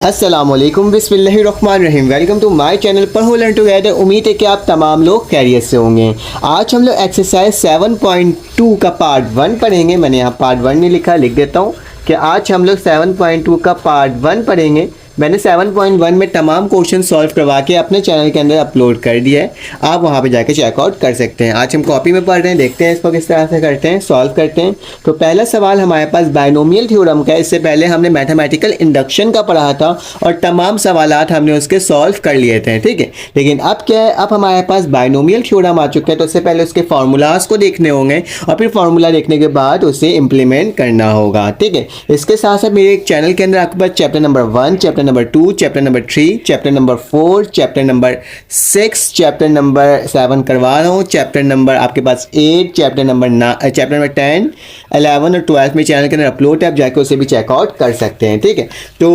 अस्सलामुअलैकुम बिस्मिल्लाहिर्रहमानिर्रहीम। Welcome to my channel पढ़ो लर्न टुगेदर। उम्मीद है कि आप तमाम लोग खैरियत से होंगे। आज हम लोग एक्सरसाइज 7.2 का पार्ट 1 पढ़ेंगे। मैंने यहाँ पार्ट 1 नहीं लिखा, लिख देता हूँ कि आज हम लोग 7.2 का पार्ट 1 पढ़ेंगे। मैंने 7.1 में तमाम क्वेश्चन सॉल्व करवा के अपने चैनल के अंदर अपलोड कर दिया है, आप वहाँ पे जाके चेकआउट कर सकते हैं। आज हम कॉपी में पढ़ रहे हैं, देखते हैं इसको किस तरह से करते हैं, सॉल्व करते हैं। तो पहला सवाल हमारे पास बाइनोमियल थ्योरम का है। इससे पहले हमने मैथमेटिकल इंडक्शन का पढ़ा था और तमाम सवालात हमने उसके सॉल्व कर लिए थे, ठीक है। लेकिन अब क्या है, अब हमारे पास बाइनोमियल थ्योरम आ चुका है, तो उससे पहले उसके फार्मूलाज को देखने होंगे और फिर फार्मूला देखने के बाद उसे इम्प्लीमेंट करना होगा, ठीक है। इसके साथ साथ मेरे चैनल के अंदर आपके पास chapter number 1, chapter number 2, chapter number 3, chapter number 4, chapter number 6, chapter number 7 करवा रहा हूँ, चैप्टर नंबर आपके पास 8, चैप्टर नंबर 10, 11 और 12 में चैनल के अंदर अपलोड है, आप जाके उसे भी चेकआउट कर सकते हैं, ठीक है। तो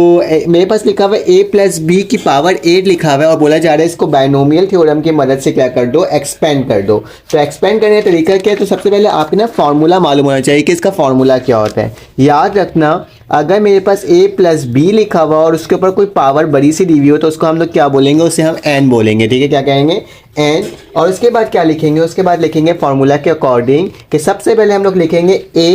मेरे पास लिखा हुआ है a प्लस बी की पावर 8 लिखा हुआ है और बोला जा रहा है इसको बाइनोमियल थ्योरम की मदद से क्या कर दो, एक्सपेंड कर दो। तो एक्सपेंड करने का तरीका क्या है, तो सबसे पहले आपके ना फार्मूला मालूम होना चाहिए कि इसका फार्मूला क्या होता है। याद रखना, अगर मेरे पास a प्लस बी लिखा हुआ और उसके ऊपर कोई पावर बड़ी सी दी हुई हो तो उसको हम लोग क्या बोलेंगे, उसे हम n बोलेंगे, ठीक है। क्या कहेंगे, n। और उसके बाद क्या लिखेंगे, उसके बाद लिखेंगे फार्मूला के अकॉर्डिंग कि सबसे पहले हम लोग लिखेंगे a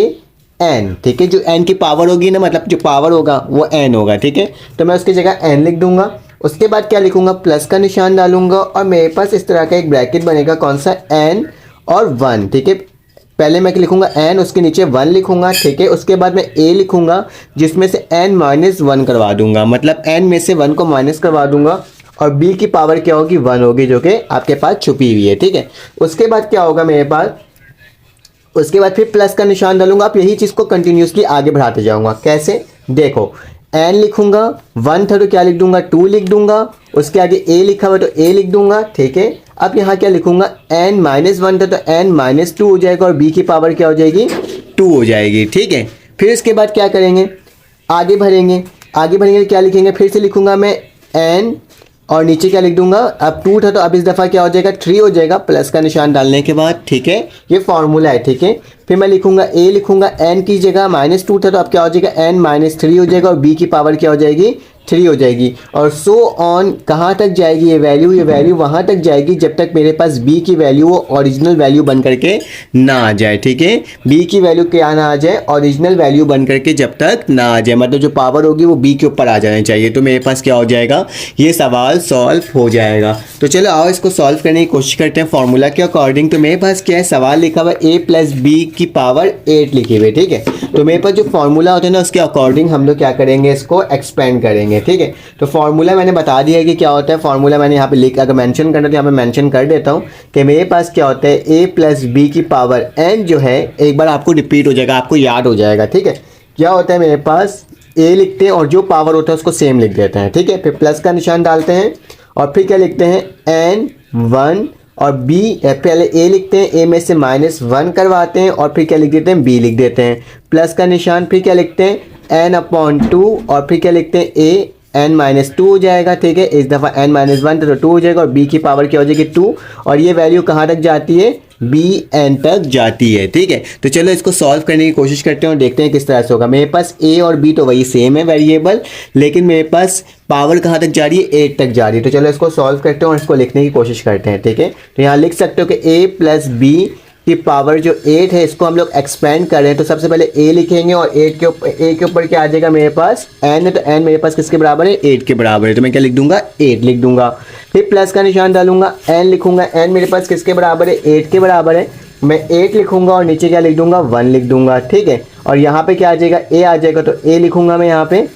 n, ठीक है। जो n की पावर होगी ना, मतलब जो पावर होगा वो n होगा, ठीक है। तो मैं उसकी जगह n लिख दूंगा। उसके बाद क्या लिखूंगा, प्लस का निशान डालूंगा और मेरे पास इस तरह का एक ब्रैकेट बनेगा, कौन सा, n और 1, ठीक है। पहले मैं लिखूंगा n, उसके नीचे 1 लिखूंगा, ठीक है। उसके बाद मैं a लिखूंगा जिसमें से n माइनस 1 करवा दूंगा, मतलब n में से 1 को माइनस करवा दूंगा और b की पावर क्या होगी, 1 होगी, जो कि आपके पास छुपी हुई है, ठीक है। उसके बाद क्या होगा मेरे पास, उसके बाद फिर प्लस का निशान डालूंगा। आप यही चीज़ को कंटिन्यूसली आगे बढ़ाते जाऊंगा। कैसे, देखो, n लिखूंगा, 1 था तो क्या लिख दूंगा, 2 लिख दूंगा। उसके आगे a लिखा हुआ तो a लिख दूंगा, ठीक है। अब यहाँ क्या लिखूंगा, n माइनस 1 था तो n माइनस 2 हो जाएगा और b की पावर क्या हो जाएगी, 2 हो जाएगी, ठीक है। फिर इसके बाद क्या करेंगे, आगे बढ़ेंगे। आगे बढ़ेंगे तो क्या लिखेंगे, फिर से लिखूंगा मैं n और नीचे क्या लिख दूंगा, अब 2 था तो अब इस दफ़ा क्या हो जाएगा, 3 हो जाएगा प्लस का निशान डालने के बाद, ठीक है। ये फार्मूला है, ठीक है। फिर मैं लिखूंगा a लिखूंगा, n की जगह माइनस 2 था तो अब क्या हो जाएगा, n माइनस 3 हो जाएगा और b की पावर क्या हो जाएगी, 3 हो जाएगी। और सो ऑन, कहाँ तक जाएगी ये वैल्यू वहाँ तक जाएगी जब तक मेरे पास b की वैल्यू वो ओरिजिनल वैल्यू बन करके ना आ जाए, ठीक है। b की वैल्यू क्या ना आ जाए, ओरिजिनल वैल्यू बन करके जब तक ना आ जाए, मतलब जो पावर होगी वो b के ऊपर आ जाना चाहिए। तो मेरे पास क्या हो जाएगा, ये सवाल सॉल्व हो जाएगा। तो चलो आओ इसको सॉल्व करने की कोशिश करते हैं फार्मूला के अकॉर्डिंग। तो मेरे पास क्या है, सवाल लिखा हुआ a प्लस बी की पावर 8 लिखी हुई, ठीक है। तो मेरे पास जो फार्मूला होता है ना, उसके अकॉर्डिंग हम लोग क्या करेंगे, इसको एक्सपेंड करेंगे, ठीक है। तो फार्मूला मैंने बता दिया है कि क्या होता है। फार्मूला मैंने यहाँ पे लिख, अगर मेंशन करना तो यहाँ पे मेंशन कर देता हूँ कि मेरे पास क्या होता है, a प्लस बी की पावर n जो है, एक बार आपको रिपीट हो जाएगा, आपको याद हो जाएगा, ठीक है। क्या होता है, मेरे पास a लिखते हैं और जो पावर होता है उसको सेम लिख देते हैं, ठीक है। फिर प्लस का निशान डालते हैं और फिर क्या लिखते हैं, n 1 और b, पहले a लिखते हैं, a में से माइनस 1 करवाते हैं और फिर क्या लिख देते हैं, b लिख देते हैं, प्लस का निशान, फिर क्या लिखते हैं, n/2 और फिर क्या लिखते हैं, a n माइनस 2 हो जाएगा, ठीक है। इस दफ़ा n माइनस 1 तो 2 हो जाएगा और b की पावर क्या हो जाएगी, 2, और ये वैल्यू कहाँ तक जाती है, bn तक जाती है, ठीक है। तो चलो इसको सॉल्व करने की कोशिश करते हैं और देखते हैं किस तरह से होगा। मेरे पास a और b तो वही सेम है वेरिएबल, लेकिन मेरे पास पावर कहाँ तक जा रही है, 8 तक जा रही है। तो चलो इसको सॉल्व करते हैं और इसको लिखने की कोशिश करते हैं, ठीक है। तो यहाँ लिख सकते हो कि a प्लस बी की पावर जो 8 है, इसको हम लोग एक्सपेंड कर रहे हैं। तो सबसे पहले a लिखेंगे और 8 के ऊपर, a के ऊपर क्या आ जाएगा, मेरे पास n है, तो n मेरे पास किसके बराबर है, 8 के बराबर है। तो मैं क्या लिख दूंगा, 8 लिख दूंगा। फिर प्लस का निशान डालूंगा, n लिखूंगा, n मेरे पास किसके बराबर है, 8 के बराबर है। मैं 8 लिखूंगा और नीचे क्या लिख दूंगा, 1 लिख दूंगा, ठीक है। और यहाँ पे क्या आ जाएगा, a आ जाएगा, तो a लिखूंगा मैं यहाँ पे,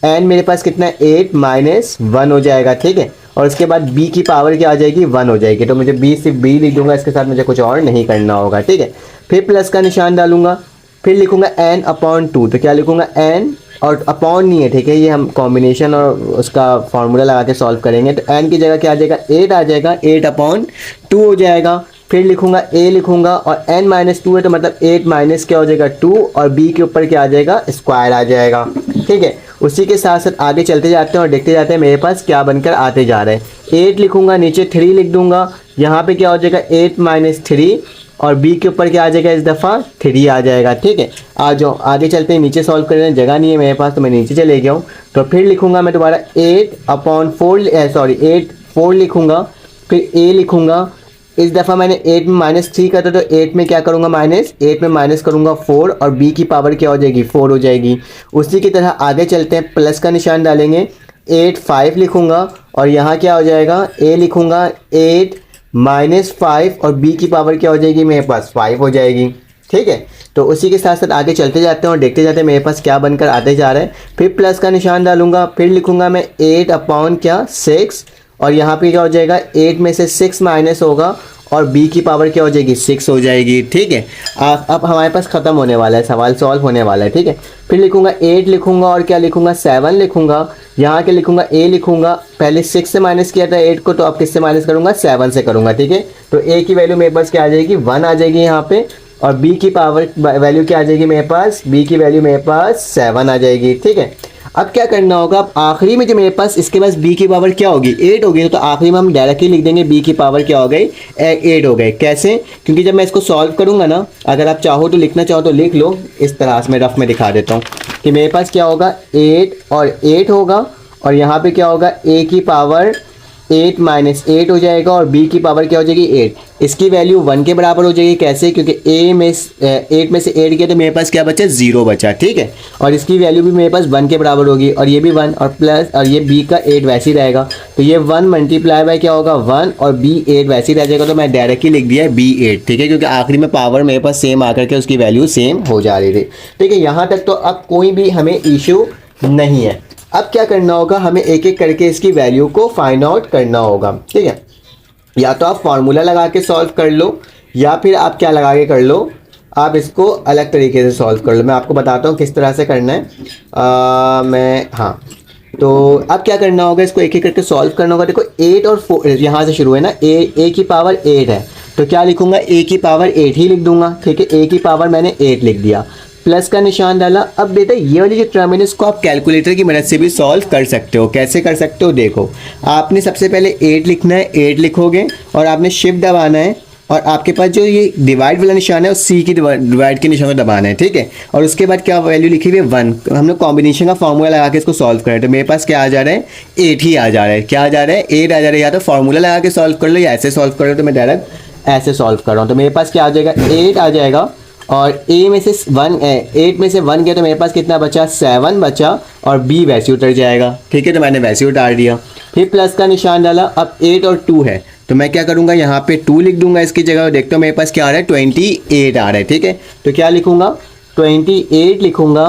n मेरे पास कितना है, 8 माइनस 1 हो जाएगा, ठीक है। और उसके बाद b की पावर क्या आ जाएगी, 1 हो जाएगी। तो मुझे b से b लिख दूंगा, इसके साथ मुझे कुछ और नहीं करना होगा, ठीक है। फिर प्लस का निशान डालूंगा, फिर लिखूंगा n/2, तो क्या लिखूंगा, n और अपॉन नहीं है, ठीक है, ये हम कॉम्बिनेशन और उसका फार्मूला लगा के सॉल्व करेंगे। तो n की जगह क्या आ जाएगा, 8 आ जाएगा, 8/2 हो जाएगा। फिर लिखूंगा a लिखूंगा और n माइनस 2 है तो मतलब 8 माइनस क्या हो जाएगा, 2, और b के ऊपर क्या आ जाएगा, स्क्वायर आ जाएगा, ठीक है। उसी के साथ साथ आगे चलते जाते हैं और देखते जाते हैं मेरे पास क्या बनकर आते जा रहे हैं। 8 लिखूंगा, नीचे 3 लिख दूंगा, यहाँ पे क्या हो जाएगा, 8 माइनस 3 और b के ऊपर क्या आ जाएगा इस दफ़ा 3 आ जाएगा। ठीक है, आ जाओ आगे चलते हैं, नीचे सॉल्व कर रहे हैं, जगह नहीं है मेरे पास तो मैं नीचे चले गया हूँ। तो फिर लिखूंगा मैं दोबारा 8 4 लिखूंगा, फिर a लिखूंगा। इस दफ़ा मैंने 8 में -3 करता तो 8 में क्या करूँगा -8 में माइनस करूँगा 4 और b की पावर क्या हो जाएगी 4 हो जाएगी। उसी की तरह आगे चलते हैं, प्लस का निशान डालेंगे, 8 5 लिखूँगा और यहाँ क्या हो जाएगा a लिखूँगा 8 -5 और b की पावर क्या हो जाएगी मेरे पास 5 हो जाएगी। ठीक है, तो उसी के साथ साथ आगे चलते जाते हैं और देखते जाते हैं मेरे पास क्या बनकर आते जा रहा है। फिर प्लस का निशान डालूंगा, फिर लिखूँगा मैं 8 अपॉन क्या 6 और यहाँ पे क्या हो जाएगा 8 में से 6 माइनस होगा और b की पावर क्या हो जाएगी 6 हो जाएगी। ठीक है, अब हमारे पास ख़त्म होने वाला है, सवाल सॉल्व होने वाला है। ठीक है, फिर लिखूंगा 8 लिखूंगा और क्या लिखूंगा 7 लिखूंगा, यहाँ के लिखूंगा a लिखूंगा, पहले 6 से माइनस किया था 8 को, तो अब किससे माइनस करूंगा 7 से करूंगा। ठीक है, तो a की वैल्यू मेरे पास क्या आ जाएगी 1 आ जाएगी यहाँ पे, और b की पावर वैल्यू क्या आ जाएगी मेरे पास, b की वैल्यू मेरे पास 7 आ जाएगी। ठीक है, अब क्या करना होगा, अब आखिरी में जो मेरे पास इसके पास b की पावर क्या होगी 8 होगी, तो आखिरी में हम डायरेक्टली लिख देंगे b की पावर क्या हो गई 8 हो गए। कैसे, क्योंकि जब मैं इसको सॉल्व करूंगा ना, अगर आप चाहो तो लिखना चाहो तो लिख लो, इस तरह से मैं रफ में दिखा देता हूँ कि मेरे पास क्या होगा 8 और 8 होगा और यहाँ पे क्या होगा a की पावर 8 -8 हो जाएगा और b की पावर क्या हो जाएगी 8। इसकी वैल्यू 1 के बराबर हो जाएगी। कैसे, क्योंकि 8 में से 8 किया तो मेरे पास क्या बचा 0 बचा। ठीक है, और इसकी वैल्यू भी मेरे पास 1 के बराबर होगी और ये भी 1 और प्लस और ये b का 8 वैसे ही रहेगा, तो ये 1 मल्टीप्लाई बाय क्या होगा 1 और b 8 वैसे ही रह जाएगा, तो मैं डायरेक्टली लिख दिया है b 8। ठीक है, क्योंकि आखिरी में पावर मेरे पास सेम आकर के उसकी वैल्यू सेम हो जा रही थी। ठीक है, यहाँ तक तो अब कोई भी हमें इशू नहीं है। अब क्या करना होगा, हमें एक एक करके इसकी वैल्यू को फाइंड आउट करना होगा। ठीक है, या तो आप फार्मूला लगा के सॉल्व कर लो या फिर आप क्या लगा के कर लो, आप इसको अलग तरीके से सॉल्व कर लो। मैं आपको बताता हूँ किस तरह से करना है। तो अब क्या करना होगा, इसको एक एक करके सॉल्व करना होगा। देखो 8 और 4 यहाँ से शुरू है ना, a की पावर 8 है तो क्या लिखूंगा a की पावर 8 ही लिख दूंगा। ठीक है, a की पावर मैंने 8 लिख दिया, प्लस का निशान डाला। अब बेटा ये वाली जो टर्म है इसको आप कैलकुलेटर की मदद से भी सॉल्व कर सकते हो। कैसे कर सकते हो, देखो आपने सबसे पहले 8 लिखना है, 8 लिखोगे और आपने शिफ्ट दबाना है और आपके पास जो ये डिवाइड वाला निशान है उस सी की डिवाइड के निशान को दबाना है। ठीक है, और उसके बाद क्या वैल्यू लिखी हुई है 1। हमने कॉम्बिनेशन का फार्मूला लगा के इसको सॉल्व करा है, तो मेरे पास क्या आ जा रहा है 8 ही आ जा रहा है। क्या आ जा रहा है 8 आ जा रहा है। या तो फार्मूला लगा के सॉल्व कर लो या ऐसे सॉल्व कर लो, तो मैं डायरेक्ट ऐसे सॉल्व कर रहा हूँ। तो मेरे पास क्या आ जाएगा 8 आ जाएगा और a में से 8 में से 1 गया तो मेरे पास कितना बचा 7 बचा और b वैसे उतर जाएगा। ठीक है, तो मैंने वैसे उतार दिया। फिर प्लस का निशान डाला। अब 8 और 2 है तो मैं क्या करूँगा यहाँ पे 2 लिख दूंगा इसकी जगह। देखता हूँ मेरे पास क्या आ रहा है 28 आ रहा है। ठीक है, तो क्या लिखूँगा 28 लिखूँगा।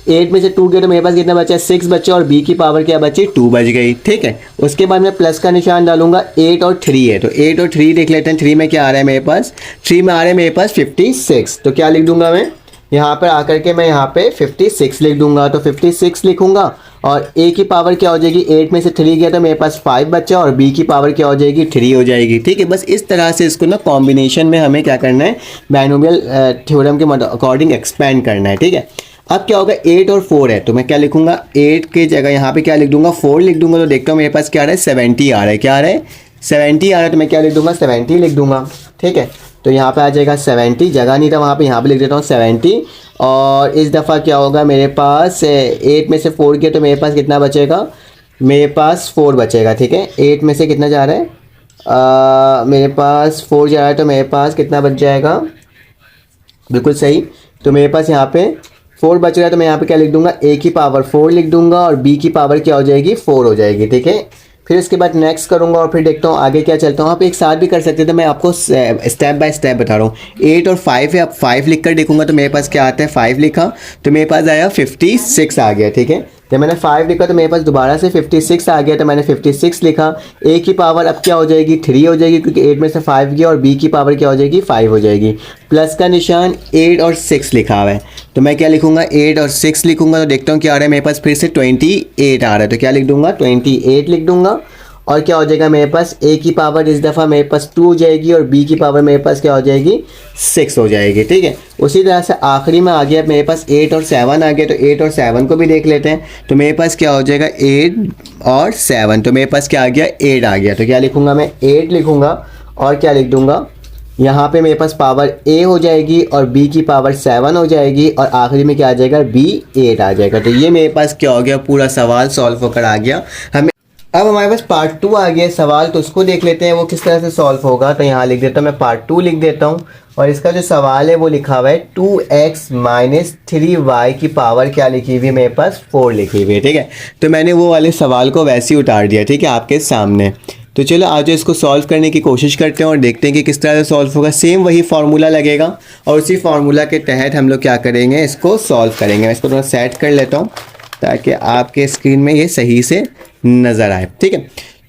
8 में से 2 गया तो मेरे पास कितना बचा 6 बचा और b की पावर क्या बची 2 बच गई। ठीक है, उसके बाद मैं प्लस का निशान डालूंगा। 8 और 3 है तो 8 और 3 देख लेते हैं। 3 में क्या आ रहा है मेरे पास, 3 में आ रहा है मेरे पास 56। तो क्या लिख दूंगा मैं यहाँ पर आकर के, मैं यहाँ पे 56 लिख दूंगा। तो 56 लिखूंगा और a की पावर क्या हो जाएगी 8 में से 3 गया तो मेरे पास 5 बचा और b की पावर क्या हो जाएगी 3 हो जाएगी। ठीक है, बस इस तरह से इसको ना कॉम्बिनेशन में हमें क्या करना है बाइनोमियल थ्योरम के अकॉर्डिंग एक्सपेंड करना है। ठीक है, अब क्या होगा 8 और 4 है तो मैं क्या लिखूंगा 8 की जगह यहाँ पे क्या लिख दूंगा 4 लिख दूंगा। तो देखता हूँ मेरे पास क्या आ रहा है 70 आ रहा है। क्या आ रहा है 70 आ रहा है, तो मैं क्या लिख दूंगा 70 लिख दूंगा। ठीक है, तो यहाँ पे आ जाएगा 70, जगह नहीं था वहाँ पे, यहाँ पे लिख देता हूँ 70। और इस दफ़ा क्या होगा मेरे पास 8 में से 4 किया तो मेरे पास कितना बचेगा, मेरे पास 4 बचेगा। ठीक है, 8 में से कितना जा रहा है मेरे पास 4 जा रहा है तो मेरे पास कितना बच जाएगा, बिल्कुल सही। तो मेरे पास यहाँ पे 4 बच रहा है तो मैं यहाँ पे क्या लिख दूंगा a की पावर 4 लिख दूंगा और b की पावर क्या हो जाएगी 4 हो जाएगी। ठीक है, फिर उसके बाद नेक्स्ट करूंगा और फिर देखता हूँ आगे क्या चलता हूँ। आप एक साथ भी कर सकते थे, मैं आपको स्टेप बाय स्टेप बता रहा हूँ। 8 और 5 है, अब 5 लिख कर देखूंगा तो मेरे पास क्या आता है 5 लिखा तो मेरे पास आया 56 आ गया। ठीक है, जब मैंने 5 लिखा तो मेरे पास दोबारा से 56 आ गया तो मैंने 56 लिखा। a की पावर अब क्या हो जाएगी 3 हो जाएगी क्योंकि 8 में से 5 गया और b की पावर क्या हो जाएगी 5 हो जाएगी। प्लस का निशान 8 और 6 लिखा हुआ है तो मैं क्या लिखूंगा 8 और 6 लिखूंगा। तो देखता हूँ क्या आ रहा है मेरे पास फिर से 28 आ रहा है तो क्या लिख दूंगा 28 लिख दूंगा। और क्या हो जाएगा मेरे पास a की पावर इस दफ़ा मेरे पास 2 हो जाएगी और b की पावर मेरे पास क्या हो जाएगी 6 हो जाएगी। ठीक है, उसी तरह से आखिरी में आ गया मेरे पास 8 और 7 आ गया तो 8 और 7 को भी देख लेते हैं। तो मेरे पास क्या हो जाएगा 8 और 7, तो मेरे पास क्या आ गया 8 आ गया। तो क्या लिखूंगा मैं 8 लिखूंगा और क्या लिख दूंगा यहाँ पे मेरे पास पावर a हो जाएगी और b की पावर 7 हो जाएगी और आखिरी में क्या आ जाएगा b 8 आ जाएगा। तो ये मेरे पास क्या हो गया, पूरा सवाल सॉल्व होकर आ गया। हमें अब हमारे पास पार्ट 2 आ गया सवाल, तो उसको देख लेते हैं वो किस तरह से सॉल्व होगा। तो यहाँ लिख देता हूँ, मैं पार्ट 2 लिख देता हूँ और इसका जो सवाल है वो लिखा हुआ है 2x माइनस 3y की पावर क्या लिखी हुई है मेरे पास 4 लिखी हुई है। ठीक है, तो मैंने वो वाले सवाल को वैसे ही उतार दिया, ठीक है, आपके सामने। तो चलो आज इसको सॉल्व करने की कोशिश करते हैं और देखते हैं कि किस तरह से सॉल्व होगा। सेम वही फार्मूला लगेगा और उसी फार्मूला के तहत हम लोग क्या करेंगे, इसको सॉल्व करेंगे। मैं इसको थोड़ा सेट कर लेता हूँ ताकि आपके स्क्रीन में ये सही से नज़र आए। ठीक है,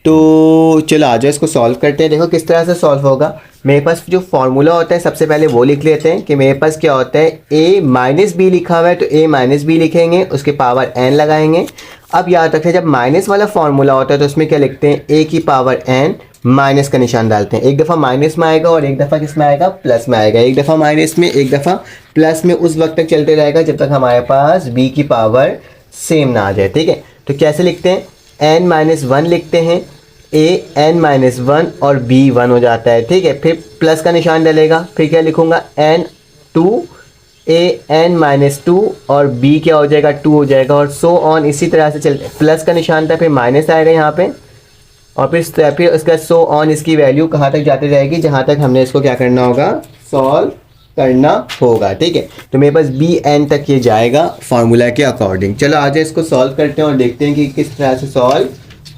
तो चलो आ जाओ इसको सॉल्व करते हैं। देखो किस तरह से सॉल्व होगा। मेरे पास जो फार्मूला होता है सबसे पहले वो लिख लेते हैं कि मेरे पास क्या होता है, a माइनस बी लिखा हुआ है तो a माइनस बी लिखेंगे, उसके पावर n लगाएंगे। अब याद रखें जब माइनस वाला फार्मूला होता है तो उसमें क्या लिखते हैं, a की पावर n माइनस का निशान डालते हैं। एक दफ़ा माइनस में आएगा और एक दफ़ा किस में आएगा, प्लस में आएगा। एक दफ़ा माइनस में एक दफ़ा प्लस में उस वक्त तक चलते रहेगा जब तक हमारे पास b की पावर सेम ना आ जाए। ठीक है, तो कैसे लिखते हैं, n माइनस 1 लिखते हैं, a n माइनस 1 और b 1 हो जाता है। ठीक है, फिर प्लस का निशान डलेगा, फिर क्या लिखूंगा n 2 a n माइनस 2 और b क्या हो जाएगा 2 हो जाएगा और सो ऑन इसी तरह से चलते। प्लस का निशान था, फिर माइनस आएगा यहाँ पे और फिर उसका सो ऑन इसकी वैल्यू कहाँ तक जाती रहेगी, जहाँ तक हमने इसको क्या करना होगा, सॉल्व करना होगा। ठीक है, तो मेरे पास बी एन तक ये जाएगा फार्मूला के अकॉर्डिंग। चलो आज इसको सॉल्व करते हैं और देखते हैं कि किस तरह से सॉल्व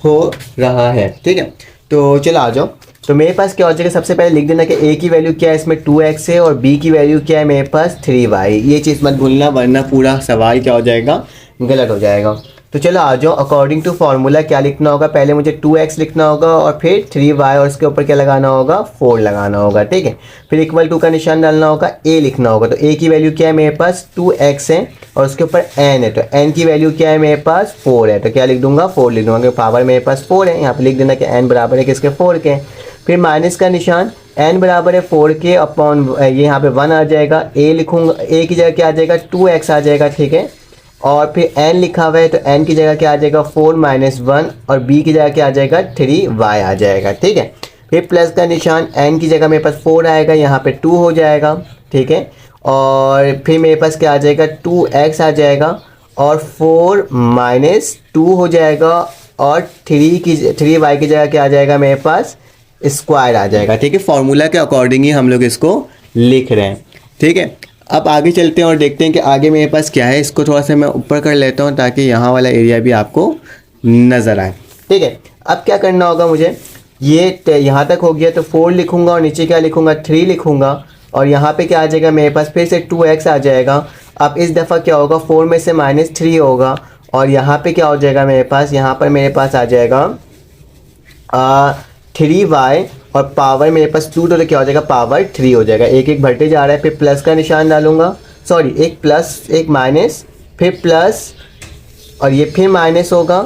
हो रहा है। ठीक है, तो चलो आ जाओ। तो मेरे पास क्या हो जाएगा, सबसे पहले लिख देना कि a की वैल्यू क्या है, इसमें 2x है और b की वैल्यू क्या है मेरे पास 3y। ये चीज़ मत भूलना वरना पूरा सवाल क्या हो जाएगा, गलत हो जाएगा। तो चलो आ जाओ, अकॉर्डिंग टू फार्मूला क्या लिखना होगा, पहले मुझे 2x लिखना होगा और फिर 3y और उसके ऊपर क्या लगाना होगा, 4 लगाना होगा। ठीक है, फिर इक्वल टू का निशान डालना होगा, a लिखना होगा। तो a की वैल्यू क्या है मेरे पास 2x है और उसके ऊपर n है, तो n की वैल्यू क्या है मेरे पास 4 है। तो क्या लिख दूंगा, 4 लिख दूंगा क्योंकि पावर मेरे पास 4 है। यहाँ पे लिख देना कि n बराबर है किसके, 4 के। फिर माइनस का निशान, n बराबर है 4 के अपॉन ये यहाँ पे 1 आ जाएगा, a लिखूंगा, a की जगह क्या आ जाएगा 2x आ जाएगा। ठीक है, और फिर n लिखा हुआ है तो n की जगह क्या आ जाएगा 4 माइनस 1 और b की जगह क्या आ जाएगा 3y आ जाएगा। ठीक है, फिर प्लस का निशान, n की जगह मेरे पास 4 आएगा, यहाँ पे 2 हो जाएगा। ठीक है, और फिर मेरे पास क्या आ जाएगा 2x आ जाएगा और 4 माइनस 2 हो जाएगा और 3y की जगह क्या आ जाएगा मेरे पास स्क्वायर आ जाएगा। ठीक है, फॉर्मूला के अकॉर्डिंग ही हम लोग इसको लिख रहे हैं। ठीक है, अब आगे चलते हैं और देखते हैं कि आगे मेरे पास क्या है। इसको थोड़ा सा मैं ऊपर कर लेता हूँ ताकि यहाँ वाला एरिया भी आपको नज़र आए। ठीक है, अब क्या करना होगा मुझे, ये यहाँ तक हो गया तो 4 लिखूंगा और नीचे क्या लिखूंगा 3 लिखूंगा और यहाँ पे क्या आ जाएगा मेरे पास फिर से 2x आ जाएगा। अब इस दफ़ा क्या होगा, 4 में से माइनस 3 होगा और यहाँ पे क्या हो जाएगा मेरे पास, यहाँ पर मेरे पास आ जाएगा 3y और पावर मेरे पास 2 तो क्या हो जाएगा पावर 3 हो जाएगा। एक एक बढ़ते जा रहा है, फिर प्लस का निशान डालूंगा, सॉरी एक प्लस एक माइनस फिर प्लस और ये फिर माइनस होगा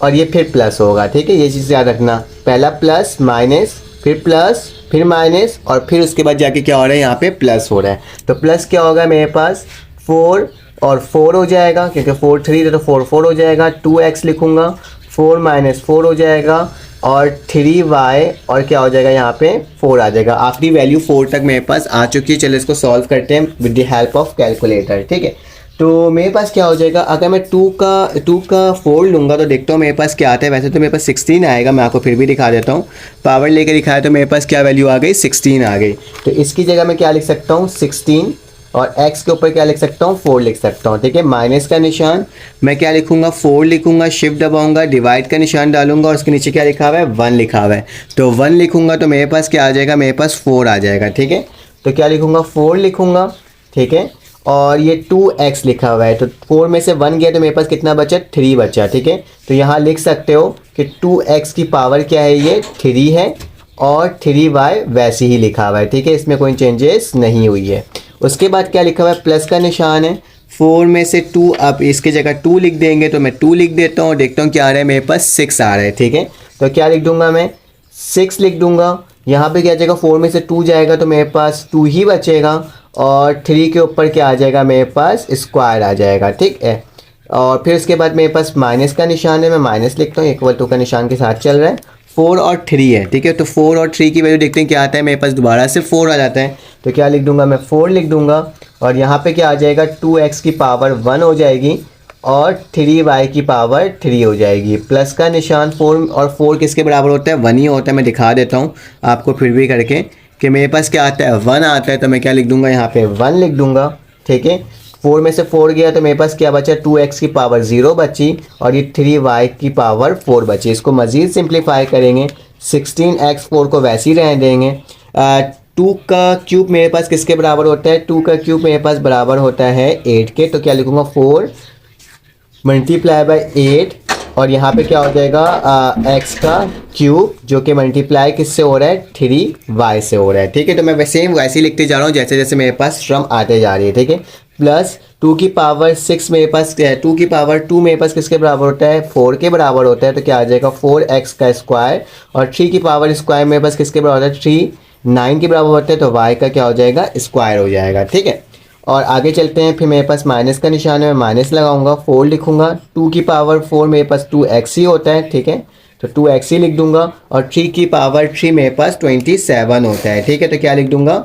और ये फिर प्लस होगा। ठीक है, ये चीज़ याद रखना, पहला प्लस माइनस फिर माइनस और फिर उसके बाद जाके क्या हो रहा है, यहाँ पे प्लस हो रहा है। तो प्लस क्या होगा मेरे पास 4 और 4 हो जाएगा क्योंकि 4 3 तो 4 4 हो जाएगा। 2x लिखूंगा, 4 माइनस 4 हो जाएगा और 3y और क्या हो जाएगा यहाँ पे 4 आ जाएगा। आखिरी वैल्यू 4 तक मेरे पास आ चुकी है। चलो इसको सॉल्व करते हैं with the help of calculator. ठीक है, तो मेरे पास क्या हो जाएगा, अगर मैं 2 का 4 लूँगा तो देखता हूँ मेरे पास क्या आता है। वैसे तो मेरे पास 16 आएगा, मैं आपको फिर भी दिखा देता हूँ। पावर लेकर दिखाया तो मेरे पास क्या वैल्यू आ गई, 16 आ गई। तो इसकी जगह मैं क्या लिख सकता हूँ 16 और x के ऊपर क्या लिख सकता हूँ 4 लिख सकता हूँ। ठीक है, माइनस का निशान मैं क्या लिखूंगा 4 लिखूंगा, शिफ्ट दबाऊंगा, डिवाइड का निशान डालूंगा और उसके नीचे क्या लिखा हुआ है 1 लिखा हुआ है। तो 1 लिखूंगा तो मेरे पास क्या आ जाएगा, मेरे पास 4 आ जाएगा। ठीक है, तो क्या लिखूंगा 4 लिखूंगा। ठीक है, और ये 2x लिखा हुआ है तो 4 में से 1 गया तो मेरे पास कितना बचा 3 बचा। ठीक है, तो यहाँ लिख सकते हो कि 2x की पावर क्या है, ये 3 है और 3y वैसे ही लिखा हुआ है। ठीक है, इसमें कोई चेंजेस नहीं हुई है। उसके बाद क्या लिखा हुआ है, प्लस का निशान है, 4 में से 2 अब इसके जगह 2 लिख देंगे तो मैं 2 लिख देता हूँ। देखता हूँ क्या आ रहा है, मेरे पास 6 आ रहा है। ठीक है, तो क्या लिख दूंगा मैं 6 लिख दूंगा। यहाँ पे क्या जाएगा 4 में से 2 जाएगा तो मेरे पास 2 ही बचेगा और 3 के ऊपर क्या आ जाएगा मेरे पास स्क्वायर आ जाएगा। ठीक है, और फिर उसके बाद मेरे पास माइनस का निशान है, मैं माइनस लिखता हूँ, इक्वल टू का निशान के साथ चल रहा है। 4 और 3 है, ठीक है। तो 4 और 3 की वैल्यू देखते हैं क्या आता है, मेरे पास दोबारा से 4 आ जाता है। तो क्या लिख दूंगा मैं, 4 लिख दूंगा। और यहाँ पे क्या आ जाएगा, 2x की पावर 1 हो जाएगी और 3y की पावर 3 हो जाएगी। प्लस का निशान 4 और 4 किसके बराबर होता है, 1 ही होता है। मैं दिखा देता हूँ आपको फिर भी करके कि मेरे पास क्या आता है, 1 आता है। तो मैं क्या लिख दूंगा, यहाँ पे 1 लिख दूंगा, ठीक है। 4 में से 4 गया तो मेरे पास क्या बचा, 2x की पावर 0 बची और ये 3y की पावर 4 बची। इसको मज़ीद सिंप्लीफाई करेंगे, 16x 4 को वैसे ही रहने देंगे। 2 का क्यूब मेरे पास किसके बराबर होता है, 2 का क्यूब मेरे पास बराबर होता है 8 के। तो क्या लिखूँगा, 4 मल्टीप्लाई बाई 8 और यहाँ पे क्या हो जाएगा, x का क्यूब जो कि मल्टीप्लाई किससे हो रहा है, 3y से हो रहा है, ठीक है। तो मैं सेम वैसे ही लिखते जा रहा हूँ जैसे जैसे मेरे पास श्रम आते जा रही है, ठीक है। प्लस 2 की पावर 6 मेरे पास, 2 की पावर 2 मेरे पास किसके बराबर होता है, 4 के बराबर होता है। तो क्या आ जाएगा, 4x का स्क्वायर और 3 की पावर स्क्वायर मेरे पास किसके बराबर होता है, 3 9 के बराबर होता है। तो y का क्या हो जाएगा, स्क्वायर हो जाएगा, ठीक है। और आगे चलते हैं, फिर मेरे पास माइनस का निशान है, मैं माइनस लगाऊंगा, 4 लिखूंगा। 2 की पावर 4 मेरे पास 2x ही होता है, ठीक है। तो 2x ही लिख दूंगा और 3 की पावर 3 मेरे पास 27 होता है, ठीक है। तो क्या लिख दूंगा,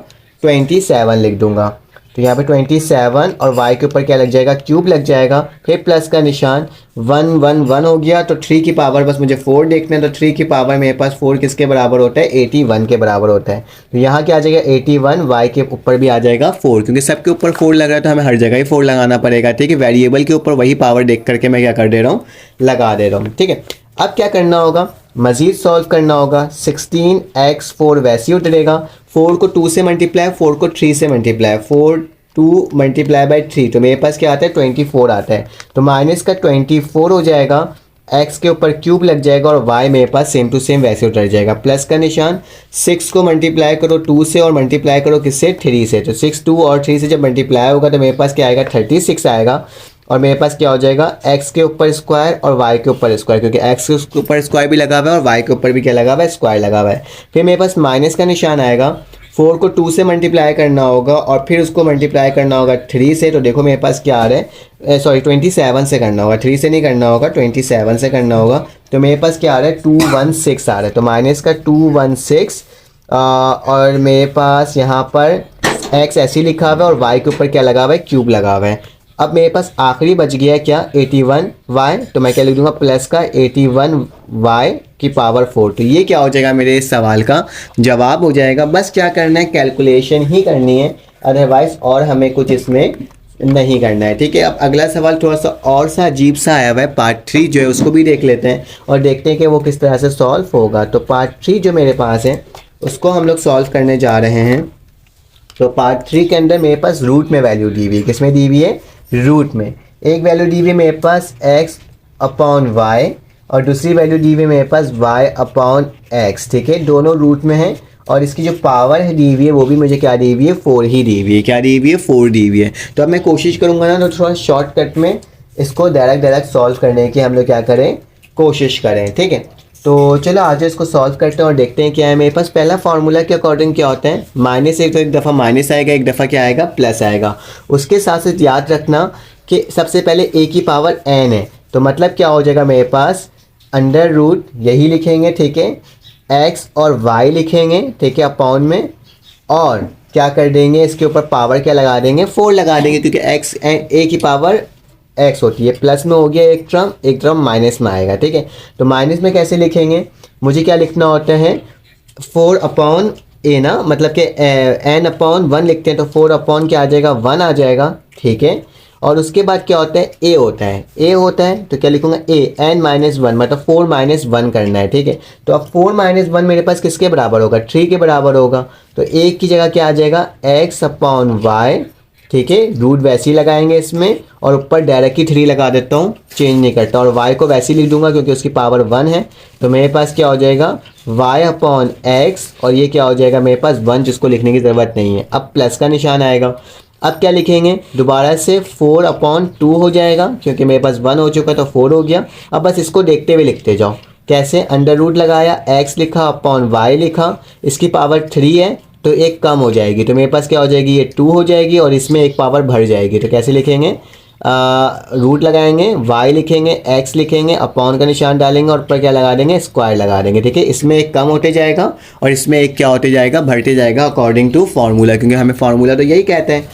27 लिख दूंगा। तो यहाँ पे 27 और y के ऊपर क्या लग जाएगा, क्यूब लग जाएगा। फिर प्लस का निशान 1 1 1 हो गया। तो 3 की पावर बस मुझे 4 देखना है। तो 3 की पावर मेरे पास 4 किसके बराबर होता है, 81 के बराबर होता है। तो यहाँ क्या आ जाएगा, 81, y के ऊपर भी आ जाएगा 4, क्योंकि सबके ऊपर 4 लग रहा है तो हमें हर जगह ही 4 लगाना पड़ेगा, ठीक है। वेरिएबल के ऊपर वही पावर देख करके मैं क्या कर दे रहा हूँ, लगा दे रहा हूँ, ठीक है। अब क्या करना होगा, मज़ीद सॉल्व करना होगा। 16x 4 वैसे ही उतरेगा, 4 को 2 से मल्टीप्लाई, 4 को 3 से मल्टीप्लाई, 4 2 मल्टीप्लाई बाई 3, तो मेरे पास क्या आता है, 24 आता है। तो माइनस का 24 हो जाएगा, x के ऊपर क्यूब लग जाएगा और y मेरे पास सेम टू सेम वैसे उतर जाएगा। प्लस का निशान 6 को मल्टीप्लाई करो 2 से और मल्टीप्लाई करो किससे, 3 से। तो 6 2 और 3 से जब मल्टीप्लाई होगा तो मेरे पास क्या आएगा, 36 आएगा। और मेरे पास क्या हो जाएगा, x के ऊपर स्क्वायर और y के ऊपर स्क्वायर, क्योंकि x के ऊपर स्क्वायर भी लगा हुआ है और y के ऊपर भी क्या लगा हुआ है, स्क्वायर लगा हुआ है। फिर मेरे पास माइनस का निशान आएगा, 4 को 2 से मल्टीप्लाई करना होगा और फिर उसको मल्टीप्लाई करना होगा 3 से। तो देखो मेरे पास क्या आ रहा है, सॉरी 27 से करना होगा, 3 से नहीं करना होगा, 27 से करना होगा। तो मेरे पास क्या आ रहा है, 216 आ रहा है। तो माइनस का 216 और मेरे पास यहाँ पर x ऐसे लिखा हुआ है और y के ऊपर क्या लगा हुआ है, क्यूब लगा हुआ है। अब मेरे पास आखिरी बच गया है क्या, 81y। तो मैं क्या लिख दूंगा, प्लस का 81y की पावर 4। तो ये क्या हो जाएगा, मेरे इस सवाल का जवाब हो जाएगा। बस क्या करना है, कैलकुलेशन ही करनी है, अदरवाइज और हमें कुछ इसमें नहीं करना है, ठीक है। अब अगला सवाल थोड़ा सा और सा अजीब सा आया हुआ है, पार्ट 3 जो है उसको भी देख लेते हैं और देखते हैं कि वो किस तरह से सॉल्व होगा। तो पार्ट 3 जो मेरे पास है उसको हम लोग सॉल्व करने जा रहे हैं। तो पार्ट 3 के अंदर मेरे पास रूट में वैल्यू दी हुई है, किसमें दी हुई है, रूट में। एक वैल्यू दी हुई है मेरे पास x अपॉन y और दूसरी वैल्यू दी हुई है मेरे पास y अपॉन x, ठीक है। दोनों रूट में है और इसकी जो पावर है दी हुई है वो भी मुझे क्या दी हुई है, 4 ही दी हुई है। क्या दी हुई है, 4 दी हुई है। तो अब मैं कोशिश करूँगा ना तो थोड़ा शॉर्टकट में इसको डायरेक्ट सॉल्व करने की हम लोग क्या करें, कोशिश करें, ठीक है। तो चलो आज इसको सॉल्व करते हैं और देखते हैं क्या है मेरे पास। पहला फार्मूला के अकॉर्डिंग क्या होता है, माइनस एक तो एक दफ़ा माइनस आएगा, एक दफ़ा क्या आएगा, प्लस आएगा। उसके साथ साथ याद रखना कि सबसे पहले a की पावर n है, तो मतलब क्या हो जाएगा मेरे पास, अंडर रूट यही लिखेंगे, ठीक है, x और y लिखेंगे, ठीक है, अपॉन में, और क्या कर देंगे, इसके ऊपर पावर क्या लगा देंगे, 4 लगा देंगे, क्योंकि x a की पावर x होती है। प्लस में हो गया एक टर्म माइनस में आएगा, ठीक है। तो माइनस में कैसे लिखेंगे, मुझे क्या लिखना होता है, 4 अपॉन a ना, मतलब कि n अपॉन 1 लिखते हैं तो 4 अपॉन क्या आ जाएगा, 1 आ जाएगा, ठीक है। और उसके बाद क्या होता है, a होता है तो क्या लिखूंगा, a n माइनस 1, मतलब 4 माइनस 1 करना है, ठीक है। तो अब 4 माइनस 1 मेरे पास किसके बराबर होगा, 3 के बराबर होगा। तो a की जगह क्या आ जाएगा, x अपॉन y, ठीक है। रूट वैसे ही लगाएंगे इसमें और ऊपर डायरेक्ट ही 3 लगा देता हूँ, चेंज नहीं करता, और y को वैसे ही लिख दूंगा क्योंकि उसकी पावर 1 है। तो मेरे पास क्या हो जाएगा, y अपॉन x, और ये क्या हो जाएगा मेरे पास 1, जिसको लिखने की ज़रूरत नहीं है। अब प्लस का निशान आएगा, अब क्या लिखेंगे, दोबारा से 4 अपॉन 2 हो जाएगा, क्योंकि मेरे पास 1 हो चुका तो 4 हो गया। अब बस इसको देखते हुए लिखते जाओ, कैसे, अंडर रूट लगाया, x लिखा अपॉन y लिखा, इसकी पावर 3 है तो एक कम हो जाएगी, तो मेरे पास क्या हो जाएगी, ये 2 हो जाएगी और इसमें एक पावर भर जाएगी। तो कैसे लिखेंगे, रूट लगाएंगे, y लिखेंगे, x लिखेंगे, अपॉन का निशान डालेंगे और ऊपर क्या लगा देंगे, स्क्वायर लगा देंगे। ठीक है, इसमें एक कम होते जाएगा और इसमें एक क्या होते जाएगा, बढ़ते जाएगा अकॉर्डिंग टू फार्मूला, क्योंकि हमें फार्मूला तो यही कहते हैं।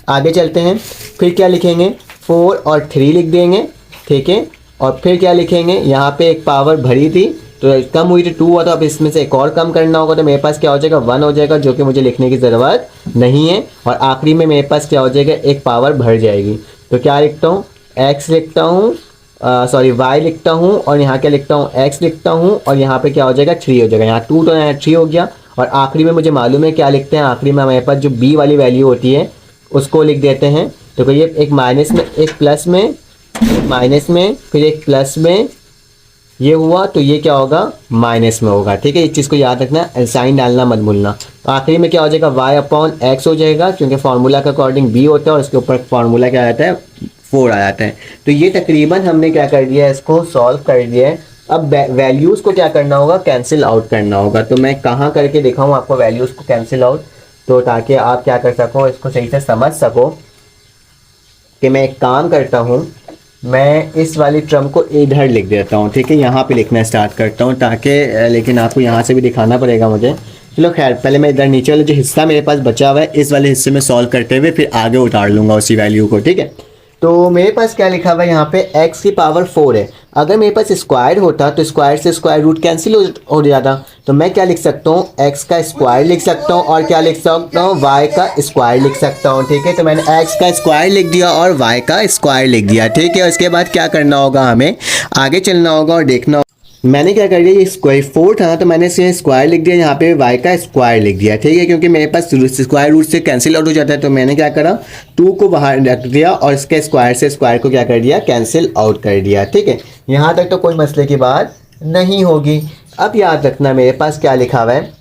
आगे चलते हैं, फिर क्या लिखेंगे, 4 और 3 लिख देंगे। ठीक है, और फिर क्या लिखेंगे, यहाँ पे एक पावर भरी थी तो कम हुई थी 2 हुआ, तो अब इसमें से एक और कम करना होगा, तो मेरे पास क्या हो जाएगा 1 हो जाएगा, जो कि मुझे लिखने की ज़रूरत नहीं है। और आखिरी में मेरे पास क्या हो जाएगा, एक पावर भर जाएगी। तो क्या लिखता हूँ, x लिखता हूँ, सॉरी y लिखता हूँ, और यहाँ क्या लिखता हूँ, x लिखता हूँ, और यहाँ पे क्या हो जाएगा 3 हो जाएगा। यहाँ 2 तो यहाँ 3 हो गया। और आखिरी में मुझे मालूम है क्या लिखते हैं, आखिरी में हमारे पास जो b वाली वैल्यू होती है उसको लिख देते हैं। तो ये एक माइनस में, एक प्लस में, माइनस में, फिर एक प्लस में, ये हुआ तो ये क्या होगा, माइनस में होगा। ठीक है, इस चीज़ को याद रखना, साइन डालना मत भूलना। तो आखिरी में क्या हो जाएगा, y अपॉन x हो जाएगा, क्योंकि फार्मूला के अकॉर्डिंग b होता है और इसके ऊपर फार्मूला क्या आता है, 4 आ जाता है। तो ये तकरीबन हमने क्या कर दिया है, इसको सॉल्व कर दिया है। अब वैल्यूज़ को क्या करना होगा, कैंसिल आउट करना होगा। तो मैं कहाँ करके दिखाऊँ आपको वैल्यूज़ को कैंसिल आउट, तो ताकि आप क्या कर सको, इसको सही से समझ सको। कि मैं एक काम करता हूँ, मैं इस वाली टर्म को इधर लिख देता हूँ। ठीक है, यहाँ पे लिखना स्टार्ट करता हूँ, ताकि लेकिन आपको यहाँ से भी दिखाना पड़ेगा मुझे। चलो खैर, पहले मैं इधर नीचे वाला जो हिस्सा मेरे पास बचा हुआ है, इस वाले हिस्से में सॉल्व करते हुए फिर आगे उतार लूँगा उसी वैल्यू को। ठीक है, तो मेरे पास क्या लिखा हुआ है यहाँ पे, x की पावर 4 है। अगर मेरे पास स्क्वायर होता तो स्क्वायर से स्क्वायर रूट कैंसिल हो जाता। तो मैं क्या लिख सकता हूँ, x का स्क्वायर लिख सकता हूँ, और क्या लिख सकता हूँ, y का स्क्वायर लिख सकता हूँ। ठीक है, तो मैंने x का स्क्वायर लिख दिया और y का स्क्वायर लिख दिया। ठीक है, उसके बाद क्या करना होगा, हमें आगे चलना होगा और देखना। मैंने क्या कर दिया, ये स्क्वायर 4 था तो मैंने इसे स्क्वायर लिख दिया, यहाँ पे y का स्क्वायर लिख दिया। ठीक है, क्योंकि मेरे पास स्क्वायर रूट से कैंसिल आउट हो जाता है, तो मैंने क्या करा, 2 को बाहर रख दिया और इसके स्क्वायर से स्क्वायर को क्या कर दिया, कैंसिल आउट कर दिया। ठीक है, यहाँ तक तो कोई मसले की बात नहीं होगी। अब याद रखना मेरे पास क्या लिखा हुआ है,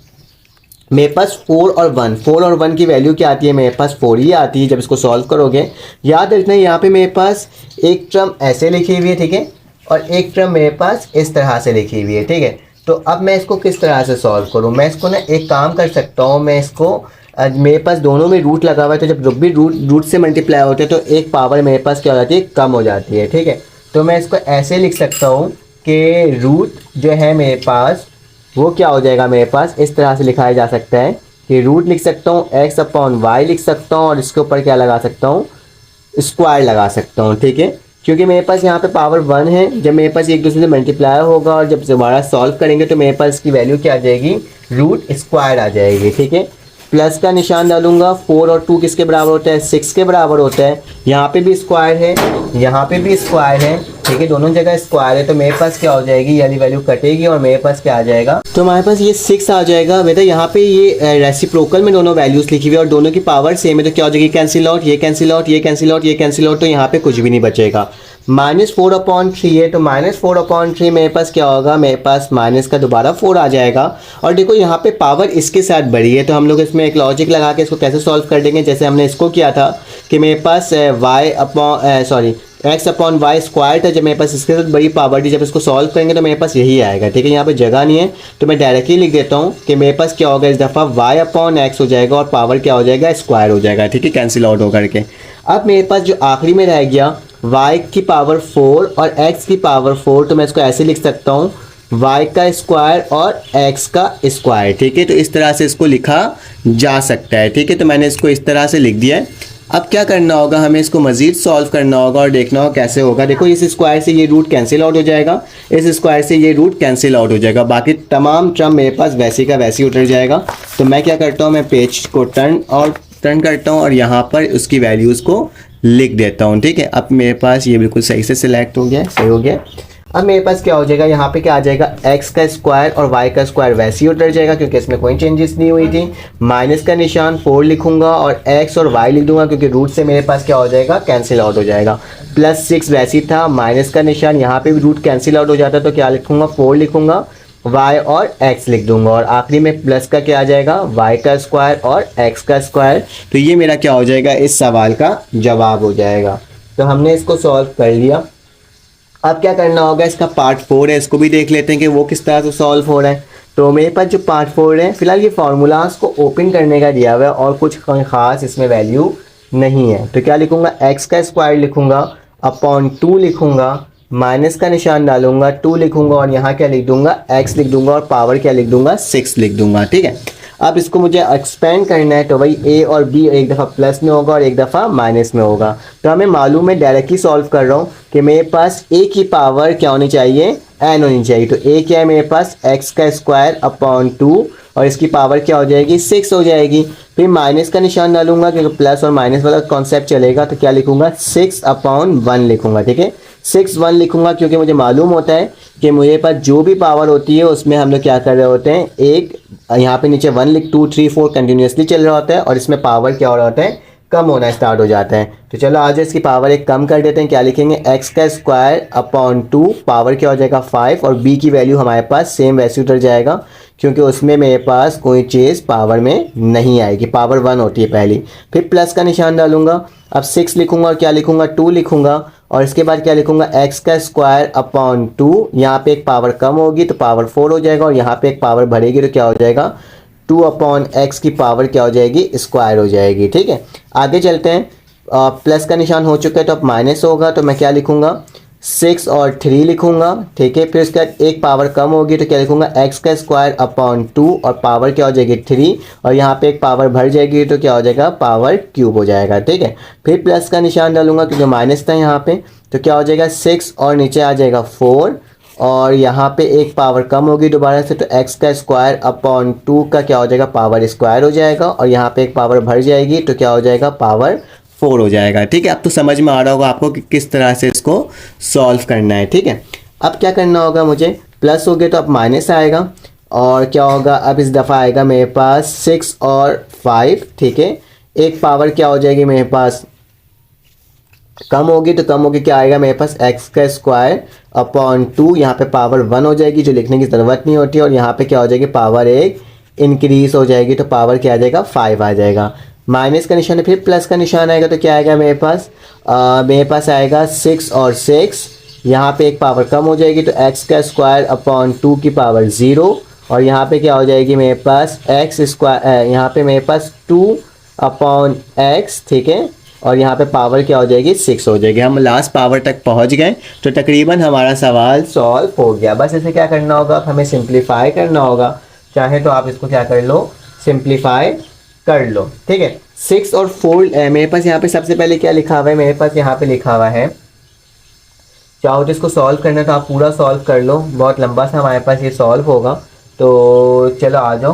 मेरे पास 4 और 1 की वैल्यू क्या आती है, मेरे पास 4 ही आती है जब इसको सॉल्व करोगे। याद रखना यहाँ पे मेरे पास एक टर्म ऐसे लिखी हुई है, ठीक है, और एक टर्म मेरे पास इस तरह से लिखी हुई है। ठीक है, तो अब मैं इसको किस तरह से सॉल्व करूँ, मैं इसको ना एक काम कर सकता हूँ, मैं इसको मेरे पास दोनों में रूट लगा हुआ है, तो जब भी रूट से मल्टीप्लाई होते हैं तो एक पावर मेरे पास क्या हो जाती है, कम हो जाती है। ठीक है, तो मैं इसको ऐसे लिख सकता हूँ कि रूट जो है मेरे पास वो क्या हो जाएगा, मेरे पास इस तरह से लिखाया जा सकता है कि रूट लिख सकता हूँ, x अपॉन वाई लिख सकता हूँ, और इसके ऊपर क्या लगा सकता हूँ, स्क्वायर लगा सकता हूँ। ठीक है, क्योंकि मेरे पास यहाँ पे पावर 1 है, जब मेरे पास एक दूसरे से मल्टीप्लाई होगा और जब दोबारा सॉल्व करेंगे तो मेरे पास इसकी वैल्यू क्या आ जाएगी, रूट स्क्वायर आ जाएगी। ठीक है, प्लस का निशान डालूंगा, 4 और 2 किसके बराबर होता है, 6 के बराबर होता है। यहाँ पे भी स्क्वायर है, यहाँ पे भी स्क्वायर है। ठीक है, दोनों जगह स्क्वायर है, तो मेरे पास क्या हो जाएगी, ये वाली वैल्यू कटेगी और मेरे पास क्या आ जाएगा, तो हमारे पास ये 6 आ जाएगा। बेटा यहाँ पे ये रेसिप्रोकल में दोनों वैल्यूज लिखी हुई है और दोनों की पावर सेम है, तो क्या हो जाएगी, कैंसिल आउट, ये कैंसिल आउट, ये कैंसिल आउट, ये कैंसिल आउट, तो यहाँ पे कुछ भी नहीं बचेगा। -4/3 है, तो -4/3 मेरे पास क्या होगा, मेरे पास माइनस का दोबारा 4 आ जाएगा। और देखो यहाँ पे पावर इसके साथ बढ़ी है, तो हम लोग इसमें एक लॉजिक लगा के इसको कैसे सॉल्व कर देंगे, जैसे हमने इसको किया था कि मेरे पास x अपॉन वाई स्क्वायर था, जब मेरे पास इसके साथ बड़ी पावर थी, जब इसको सॉल्व करेंगे तो मेरे पास यही आएगा। ठीक है, यहाँ पे जगह नहीं है तो मैं डायरेक्टली लिख देता हूँ कि मेरे पास क्या होगा, इस दफ़ा y अपॉन x हो जाएगा और पावर क्या हो जाएगा, स्क्वायर हो जाएगा। ठीक है, कैंसिल आउट होकर के अब मेरे पास जो आखिरी में रह गया y की पावर 4 और x की पावर 4, तो मैं इसको ऐसे लिख सकता हूँ y का स्क्वायर और x का स्क्वायर। ठीक है, तो इस तरह से इसको लिखा जा सकता है। ठीक है, तो मैंने इसको इस तरह से लिख दिया है। अब क्या करना होगा, हमें इसको मज़ीद सॉल्व करना होगा और देखना होगा कैसे होगा। देखो इस स्क्वायर से ये रूट कैंसिल आउट हो जाएगा, इस स्क्वायर से ये रूट कैंसिल आउट हो जाएगा, बाकी तमाम टर्म मेरे पास वैसे का वैसे ही उतर जाएगा। तो मैं क्या करता हूँ, मैं पेज को टर्न करता हूँ और यहाँ पर उसकी वैल्यूज़ को लिख देता हूँ। ठीक है, अब मेरे पास ये बिल्कुल सही से सिलेक्ट हो गया, सही हो गया। अब मेरे पास क्या हो जाएगा, यहाँ पे क्या आ जाएगा, x का स्क्वायर और y का स्क्वायर वैसे ही उतर जाएगा क्योंकि इसमें कोई चेंजेस नहीं हुई थी। माइनस का निशान 4 लिखूंगा और x और y लिख दूंगा क्योंकि रूट से मेरे पास क्या हो जाएगा, कैंसिल आउट हो जाएगा। +6 वैसे ही था, माइनस का निशान, यहाँ पे भी रूट कैंसिल आउट हो जाता तो क्या लिखूंगा, 4 लिखूंगा, y और x लिख दूंगा और आखिरी में प्लस का क्या आ जाएगा, y का स्क्वायर और x का स्क्वायर। तो ये मेरा क्या हो जाएगा, इस सवाल का जवाब हो जाएगा। तो हमने इसको सॉल्व कर लिया। अब क्या करना होगा, इसका पार्ट 4 है, इसको भी देख लेते हैं कि वो किस तरह से सॉल्व हो रहा है। तो मेरे पास जो पार्ट 4 है, फिलहाल ये फार्मूलाज को ओपन करने का दिया हुआ है और कुछ ख़ास इसमें वैल्यू नहीं है। तो क्या लिखूंगा, एक्स का स्क्वायर लिखूंगा अपॉन 2 लिखूंगा, माइनस का निशान डालूंगा, 2 लिखूंगा और यहाँ क्या लिख दूंगा, x लिख दूंगा और पावर क्या लिख दूंगा, 6 लिख दूंगा। ठीक है, अब इसको मुझे एक्सपेंड करना है तो भाई a और b एक दफ़ा प्लस में होगा और एक दफ़ा माइनस में होगा। तो हमें मालूम है, डायरेक्टली सॉल्व कर रहा हूँ कि मेरे पास a की पावर क्या होनी चाहिए, n होनी चाहिए। तो a क्या है मेरे पास, x का स्क्वायर अपॉन 2 और इसकी पावर क्या हो जाएगी, 6 हो जाएगी। फिर माइनस का निशान डालूंगा क्योंकि प्लस और माइनस वाला कॉन्सेप्ट चलेगा। तो क्या लिखूंगा, 6 अपॉन 1 लिखूंगा। ठीक है, 6 1 लिखूंगा क्योंकि मुझे मालूम होता है कि मुझे पास जो भी पावर होती है उसमें हम लोग क्या कर रहे होते हैं, एक यहाँ पे नीचे 1 लिख 2 3 4 कंटिन्यूसली चल रहा होता है और इसमें पावर क्या हो रहा होता है, कम होना स्टार्ट हो जाता है। तो चलो आज इसकी पावर एक कम कर देते हैं। क्या लिखेंगे, एक्स का स्क्वायर अपॉन 2, पावर क्या हो जाएगा 5 और b की वैल्यू हमारे पास सेम वैसे उतर जाएगा क्योंकि उसमें मेरे पास कोई चीज़ पावर में नहीं आएगी, पावर 1 होती है पहली। फिर प्लस का निशान डालूंगा, अब 6 लिखूंगा और क्या लिखूंगा, 2 लिखूंगा और इसके बाद क्या लिखूंगा, एक्स का स्क्वायर अपॉन 2, यहाँ पे एक पावर कम होगी तो पावर 4 हो जाएगा और यहाँ पे एक पावर बढ़ेगी तो क्या हो जाएगा, 2 अपॉन एक्स की पावर क्या हो जाएगी, स्क्वायर हो जाएगी। ठीक है, आगे चलते हैं। प्लस का निशान हो चुका है तो अब माइनस होगा, तो मैं क्या लिखूंगा, 6 और 3 लिखूंगा। ठीक है, फिर उसके बाद एक पावर कम होगी तो क्या लिखूंगा, एक्स का स्क्वायर अपॉन 2 और पावर क्या हो जाएगी 3 और यहाँ पे एक पावर भर जाएगी तो क्या हो जाएगा, पावर क्यूब हो जाएगा। ठीक है, फिर प्लस का निशान डालूंगा क्योंकि माइनस था यहाँ पे, तो क्या हो जाएगा 6 और नीचे आ जाएगा 4 और यहाँ पे एक पावर कम होगी दोबारा से, तो एक्स का स्क्वायर अपॉन 2 का क्या हो जाएगा, पावर स्क्वायर हो जाएगा और यहाँ पे एक पावर भर जाएगी तो क्या हो जाएगा, पावर 4 हो जाएगा। ठीक है, अब तो समझ में आ रहा होगा आपको कि किस तरह से इसको सॉल्व करना है। ठीक है, अब क्या करना होगा मुझे, प्लस हो गया तो अब माइनस आएगा और क्या होगा, अब इस दफ़ा आएगा मेरे पास 6 और 5। ठीक है, एक पावर क्या हो जाएगी मेरे पास कम होगी तो कम होगी क्या आएगा मेरे पास, एक्स का स्क्वायर अपॉन 2, यहाँ पे पावर 1 हो जाएगी जो लिखने की ज़रूरत नहीं होती और यहाँ पे क्या हो जाएगी, पावर एक इंक्रीज हो जाएगी तो पावर क्या आ जाएगा, 5 आ जाएगा। माइनस का निशान है, फिर प्लस का निशान आएगा तो क्या आएगा मेरे पास आएगा 6 और 6, यहाँ पे एक पावर कम हो जाएगी तो एक्स का स्क्वायर अपॉन 2 की पावर 0 और यहाँ पे क्या हो जाएगी मेरे पास एक्स स्क्वायर, यहाँ पे मेरे पास 2 अपॉन एक्स। ठीक है, और यहाँ पे पावर क्या हो जाएगी, 6 हो जाएगी। हम लास्ट पावर तक पहुँच गए तो तकरीबन हमारा सवाल सॉल्व हो गया। बस इसे क्या करना होगा, हमें सिंप्लीफाई करना होगा। चाहे तो आप इसको क्या कर लो, सिंप्लीफाई कर लो। ठीक है, 6 और 4 मेरे पास यहाँ पे सबसे पहले क्या लिखा हुआ है, मेरे पास यहाँ पे लिखा हुआ है, चाहो तो इसको सॉल्व करना तो आप पूरा सॉल्व कर लो, बहुत लंबा सा हमारे पास ये सॉल्व होगा। तो चलो आ जाओ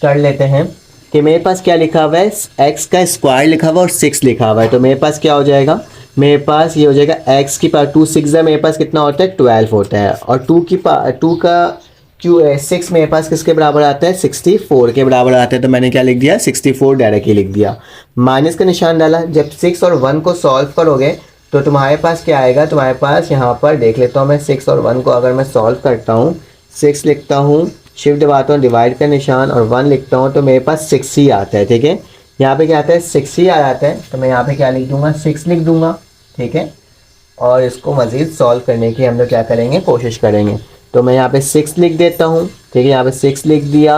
कर लेते हैं कि मेरे पास क्या लिखा हुआ है, एक्स का स्क्वायर लिखा हुआ है और 6 लिखा हुआ है। तो मेरे पास क्या हो जाएगा, मेरे पास ये हो जाएगा एक्स की पावर 2 6 है, मेरे पास कितना होता है 12 होता है और 2 का क्यू 6 मेरे पास किसके बराबर आता है, 64 के बराबर आता है। तो मैंने क्या लिख दिया, 64 डायरेक्टली लिख दिया। माइनस का निशान डाला, जब 6 और 1 को सॉल्व करोगे तो तुम्हारे पास क्या आएगा, तुम्हारे पास यहाँ पर देख लेता हूँ मैं, 6 और 1 को अगर मैं सॉल्व करता हूँ, 6 लिखता हूँ, शिफ्ट दबाता हूँ, डिवाइड का निशान और 1 लिखता हूँ तो मेरे पास 6 ही आता है। ठीक है, यहाँ पे क्या आता है, 6 ही आ जाता है तो मैं यहाँ पे क्या लिख दूंगा, 6 लिख दूंगा। ठीक है, और इसको मज़ीद सॉल्व करने की हम लोग क्या करेंगे, कोशिश करेंगे। तो मैं यहाँ पे 6 लिख देता हूँ। ठीक है, यहाँ पे 6 लिख दिया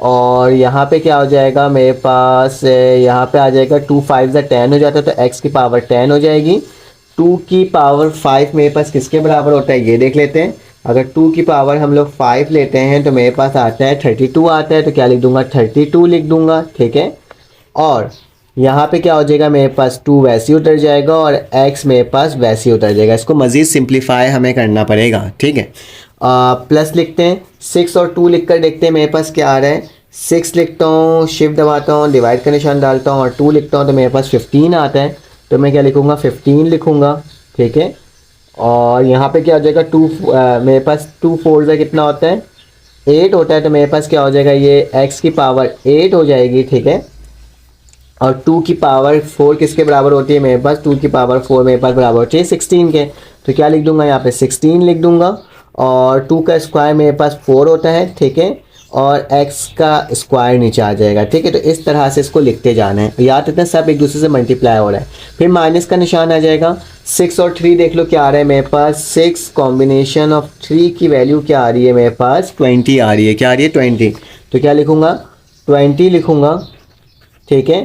और यहाँ पे क्या हो जाएगा मेरे पास, यहाँ पे आ जाएगा 2 5 10 हो जाता है तो x की पावर 10 हो जाएगी। 2 की पावर 5 मेरे पास किसके बराबर होता है ये देख लेते हैं। अगर 2 की पावर हम लोग 5 लेते हैं तो मेरे पास आता है 32 आता है, तो क्या लिख दूंगा, 32 लिख दूंगा। ठीक है, और यहाँ पे क्या हो जाएगा मेरे पास 2 वैसे ही उतर जाएगा और x मेरे पास वैसे ही उतर जाएगा। इसको मज़ीद सिंप्लीफाई हमें करना पड़ेगा। ठीक है, प्लस लिखते हैं, 6 और 2 लिख कर देखते हैं मेरे पास क्या आ रहा है। 6 लिखता हूँ, शिफ्ट दबाता हूँ, डिवाइड का निशान डालता हूँ और 2 लिखता हूँ तो मेरे पास 15 आता है। तो मैं क्या लिखूँगा, 15 लिखूँगा। ठीक है, और यहाँ पे क्या हो जाएगा, मेरे पास 2 4 से कितना होता है, 8 होता है। तो मेरे पास क्या हो जाएगा, ये x की पावर 8 हो जाएगी। ठीक है, और 2 की पावर 4 किसके बराबर होती है मेरे पास, 2 की पावर 4 मेरे पास बराबर होती है 16 के। तो क्या लिख दूंगा, यहाँ पे 16 लिख दूंगा और 2 का स्क्वायर मेरे पास 4 होता है। ठीक है, और x का स्क्वायर नीचे आ जाएगा। ठीक है, तो इस तरह से इसको लिखते जाना है, याद रखना सब एक दूसरे से मल्टीप्लाई हो रहा है। फिर माइनस का निशान आ जाएगा। 6 और 3 देख लो क्या आ रहा है मेरे पास, 6 कॉम्बिनेशन ऑफ 3 की वैल्यू क्या आ रही है मेरे पास, 20 आ रही है। क्या आ रही है, 20। तो क्या लिखूँगा, 20 लिखूँगा। ठीक है,